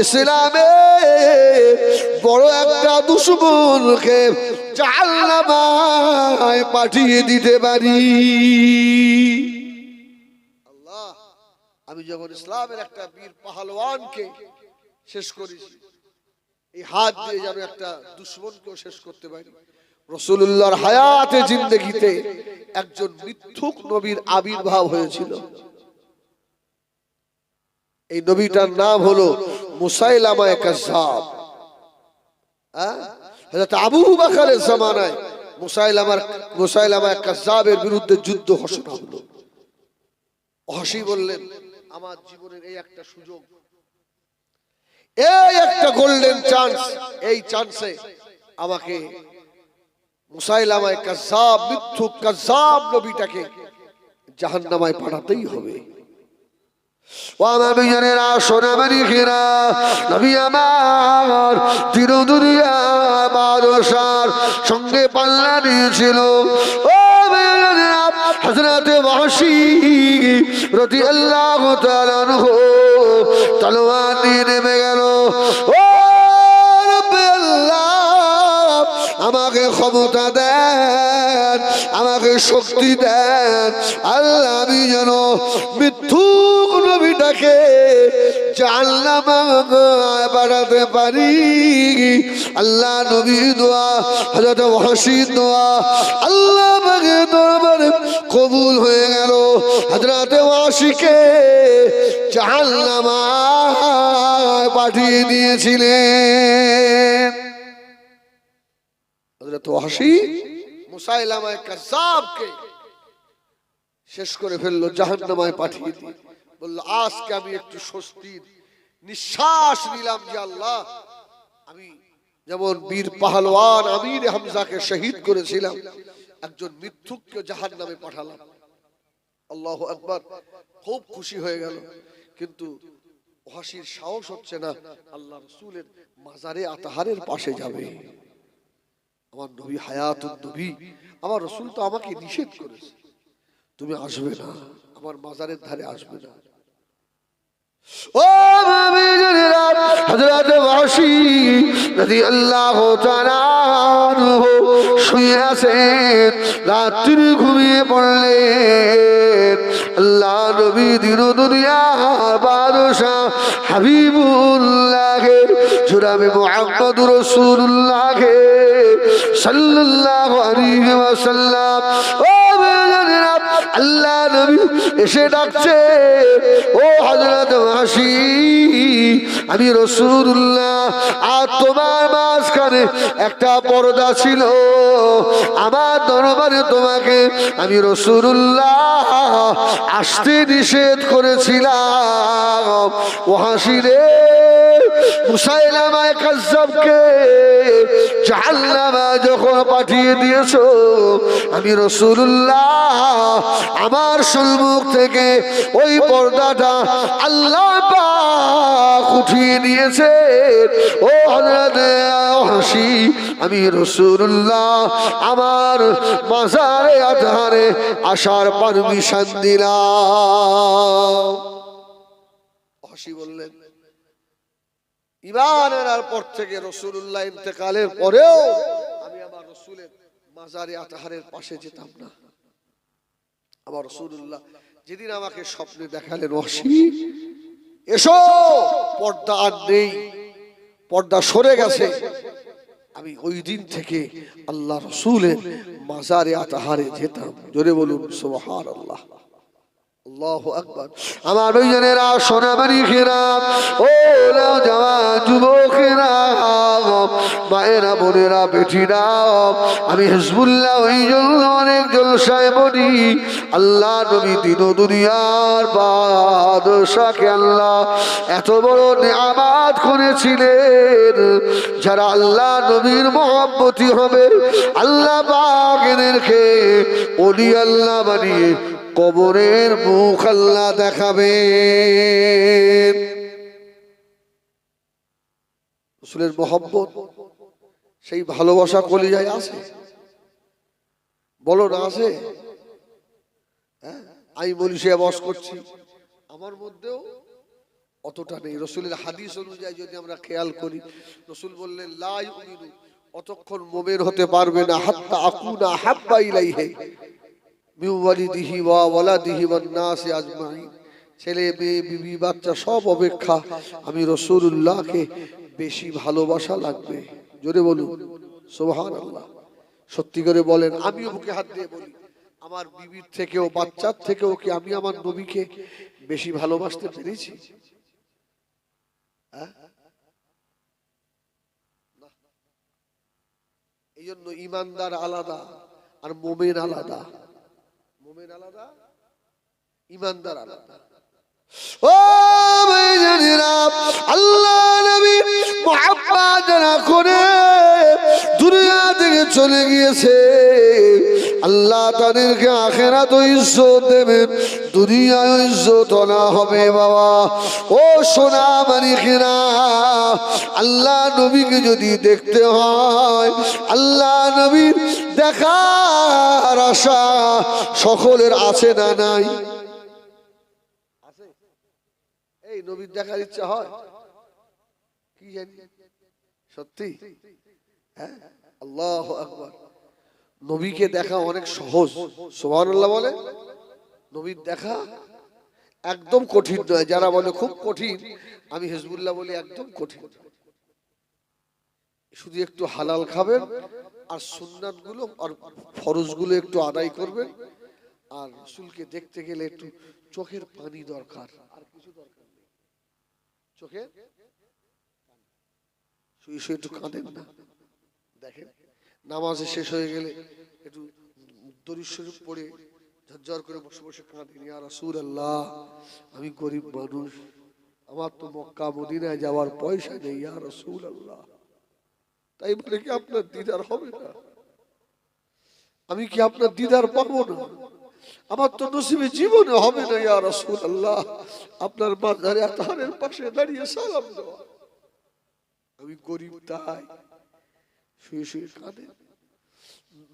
ইসলামের বড় একটা দুশমনকে জাহান্নামে পাঠিয়ে দিতে পারি। আল্লাহ, আমি যখন ইসলামের একটা বীর পাহলওয়ানকে শেষ করেছি, এই হাত দিয়ে যেন একটা দুশমনকেও শেষ করতে পারি। রাসূলুল্লাহর হায়াতে জিন্দেগিতে একজন মিথ্যুক নবীর আবির্ভাব হয়েছিল। এই নবীটার নাম হলো মুসাইলামা কাযযাব। হযরত আবু বকরের জামানায় মুসাইলামা কাযযাবের বিরুদ্ধে যুদ্ধ ঘোষণা হলো। ওয়াহশী বললেন, আমার জীবনের এই একটা সুযোগ, এই একটা গোল্ডেন চান্স, এই চান্সে আমাকে মুসাইলামা কাযযাব, মিথ্যুক কাযযাব নবীটাকে জাহান্নামে পাঠাতেই হবে। ও আমার বিজনেরা, সোনামানিকেরা, নবী আমার তিন দুনিয়া বাদশার সঙ্গে পাল্লা দিয়েছিল। ও বিজনেরা, হযরত ওয়াহশী রাদিয়াল্লাহু তাআলা আনহু তলোয়ার নিয়ে নেমে গেল। ও রব্বে আল্লাহ, আমাকে ক্ষমতা দেন, আমাকে শক্তি দেন, আল্লাহ আমি যেন মিথ্যুক নবীটাকে জাহান্নামে পাঠাতে পারি। আল্লাহ নবীর দোয়া, হযরত ওয়াহশীর দোয়া আল্লাহ পাকের দরবারে কবুল হয়ে গেল। হযরত ওয়াহশীকে জাহান্নামে পাঠিয়ে দিয়েছিলেন। হযরত ওয়াহশী মুসাইলামা কাযযাবকে শেষ করে ফেললো, জাহান্নামে পাঠিয়ে দিয়ে বলল, আজকে আমি একটু স্বস্তির নিঃশ্বাস নিলাম যে আল্লাহ, আমি যেমন বীর পাহলওয়ান আমির হামজাকে শহীদ করেছিলাম, একজন মিথ্যুককে জাহান্নামে পাঠালাম। আল্লাহু আকবার। খুব খুশি হয়ে গেল, কিন্তু ওয়াহশীর সাহস হচ্ছে না আল্লাহ রাসূলের মাজারে আতাহারের পাশে যাবে। আমার নবী হায়াতুন নবী, আমার রাসূল তো আমাকে নিষেধ করেছে, তুমি আসবে না, আমার মাজারের ধারে আসবে না। ও মুমিনেরা, হযরত ওয়াহশী রাদিয়াল্লাহু তাআলা আনহু শুয়ে আছেন, রাত্রি ঘুমিয়ে পড়লেন। আল্লাহ নবী দিন দুনিয়ার বাদশা হাবিবুল্লাহ জনাবে মুহাম্মদুর রাসূলুল্লাহ সাল্লাল্লাহু আলাইহি ওয়াসাল্লাম। ও মেয়েরা, আল্লাহ নবী এসে ডাকছে, ও হযরত ওয়াহশী, আমি রাসূলুল্লাহ, আর তোমার মাঝখানে একটা পর্দা ছিল, আমার দরবারে তোমাকে আমি রাসূলুল্লাহ আসতে নিষেধ করেছিলাম। ওয়াহশী রে, মুসাইলামা কাজ্জাবকে জাহান্নামে যখন পাঠিয়ে দিয়েছো, আমি রাসূলুল্লাহ আমার সম্মুখ থেকে ওই পর্দাটা আল্লাহ পাক উঠিয়ে নিয়েছে। ও হযরত ওয়াহশী, আমি রাসূলুল্লাহ আমার মাজারে আধারে আসার পারমিশন দিলাম। ওয়াহশী বললেন, ঈমান আনার পর থেকে রাসূলুল্লাহ ইন্তেকালের পরেও আমি আমার রাসূলের মাজারে আতাহারের পাশে যেতাম না। আমার রাসূলুল্লাহ যেদিন আমাকে স্বপ্নে দেখালেন, ওয়াহশী এসো, পর্দা আর নেই, পর্দা সরে গেছে, আমি ওই দিন থেকে আল্লাহ রাসূলের মাজারে আতাহারে যেতাম। জোরে বলুন সুবহানাল্লাহ, আল্লাহু আকবার। আমার ভাইজানেরা, সোনামানিকেরা, ও নওজওয়ান যুবকেরা, মায়েরা, বোনেরা, বেটিরা, আমি হিজবুল্লাহ ওই জন্য অনেক জলসায় বলি, আল্লাহ নবী দিন ও দুনিয়ার বাদশাকে আল্লাহ এত বড় নিয়ামত করেছিলেন। যারা আল্লাহ নবীর মহব্বতী হবে, আল্লাহ পাক এদেরকে ওলি আল্লাহ বানিয়ে কবরের মুখ আল্লাহ দেখাবেন। রাসূলের মহব্বত, সেই ভালোবাসা কলিজায় আছে? বলো না, আছে? আমি মনীষে বস করছি, আমার মধ্যেও অতটা নেই। রাসূলের হাদিস অনুযায়ী যদি আমরা খেয়াল করি, রাসূল বললেন, লা ইউমিনু, অতক্ষণ মুমিন হতে পারবে না, হাত্তা আকুনা হাব্বা ইলাইহি মিন ওয়ালিদিহি ওয়া ওয়ালাদিহি ওয়ান নাসি আজমাইন, ছেলে মেয়ে বিবি বাচ্চা সব অপেক্ষা আমি রাসূলুল্লাহকে বেশি ভালোবাসা লাগবে। জোরে বলুন সুবহানাল্লাহ। সত্যি করে বলেন, আমিও বুকে হাত দিয়ে বলি, আমার বিবির থেকেও বাচ্চার থেকেও কি আমি আমার নবীকে বেশি ভালোবাসতে পেরেছি? এই জন্য ইমানদার আলাদা আর মুমিন আলাদা, মুমিন আলাদা, ইমানদার আলাদা। ও ভাইজানেরা, আল্লাহ নবী মুহাম্মদ যারা করে দুনিয়া থেকে চলে গিয়েছে, আল্লাহ তাদেরকে আখিরাতে ইজ্জত দেবেন, দুনিয়ায় ইজ্জত না হবে। বাবা ও সোনা মানিকেরা, আল্লাহ নবীকে যদি দেখতে হয়, আল্লাহ নবীর দেখার আশা সকলের আছে না নাই? এই নবীর দেখার ইচ্ছা হয় কি জানি? সত্যি? হ্যাঁ, আল্লাহু আকবার। নবীকে দেখা অনেক সহজ, সুবহানাল্লাহ বলে। নবীর দেখা একদম কঠিন নয়। যারা বলে খুব কঠিন, আমি হিজবুল্লাহ বলি একদম কঠিন। শুধু একটু হালাল খাবেন আর সুন্নাত গুলো আর ফরজ গুলো একটু আদায় করবেন, আর রাসূলকে দেখতে গেলে একটু চোখের পানি দরকার, আর কিছু দরকার নেই। চোখের শুয়ে শুয়ে একটু কাঁদেন না, দেখেন নামাজ শেষ হয়ে গেলে একটু দরুদ শরীফ পড়ে ঝরঝর করে বসে বসে কাঁদেন, ইয়া রাসূলুল্লাহ আমি গরিব মানুষ, আমার তো মক্কা মদিনায় যাওয়ার পয়সা নেই, ইয়া রাসূলুল্লাহ। তাই বলে কি আপনার দিদার হবে না? আমি কি আপনার দিদার পাবো না? আমার তো নসিবে জীবনে হবে না, ইয়া রাসূলুল্লাহ আপনার মাজারে আতাহারের পাশে দাঁড়িয়ে সালাম দেওয়া। আমি গরিব, তাই শুয়ে শুয়ে কাঁদে।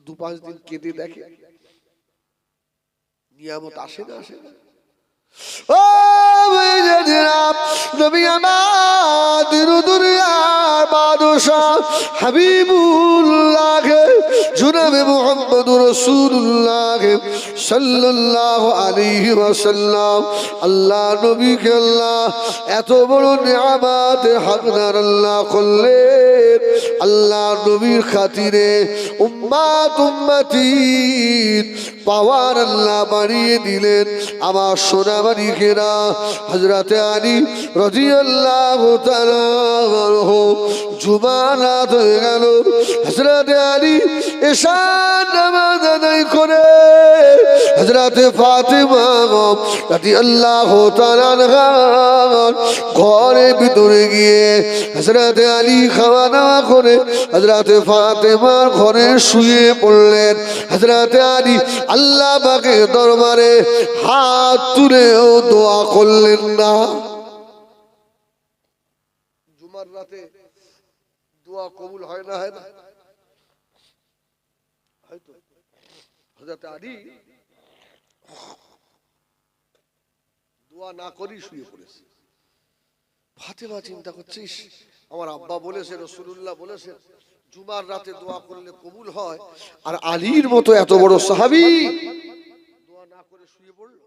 2-5 দিন কেঁদে দেখে নিয়ামত আসে না, আসে না। ও নবী আমার দিন দুনিয়ার বাদশাহ হাবিবুল্লাহ জনাবে মুহাম্মদুর রাসূলুল্লাহ সাল্লাল্লাহু আলাইহি ওয়াসাল্লাম, আল্লাহ নবীকে আল্লাহ এত বড় নিয়ামত হাকদার আল্লাহ করলেন। আল্লাহ নবীর খাতিরে উম্মাত উম্মতির পাওয়ার আল্লাহ বাড়িয়ে দিলেন। আমার সোনামানিকেরা, হযরতে আলী রাদিয়াল্লাহু তাআলা আনহু জুমার রাত হয়ে গেল। হযরতে আলী এশার নামাজ আদায় করে হযরতে ফাতেমা রাদিয়াল্লাহু তাআলা আনহার ঘরের ভিতরে গিয়ে হযরতে আলী খাওয়া দাওয়া করে হযরতে ফাতেমার ঘরে শুয়ে পড়লেন। হযরতে আলী আল্লাহ পাকের দরবারে হাত তুলেও দোয়া করলেন না। জুমার রাতে দোয়া কবুল হয় না, হয় না? হয়তো হযরতে আলী দোয়া না করি শুয়ে পড়েছে। ফাতেমা চিন্তা করছিস, আমার আব্বা বলেছে, রাসূলুল্লাহ বলেছে জুমার রাতে দোয়া করলে কবুল হয়, আর আলীর মতো এত বড় সাহাবী দোয়া না করে শুয়ে পড়ল।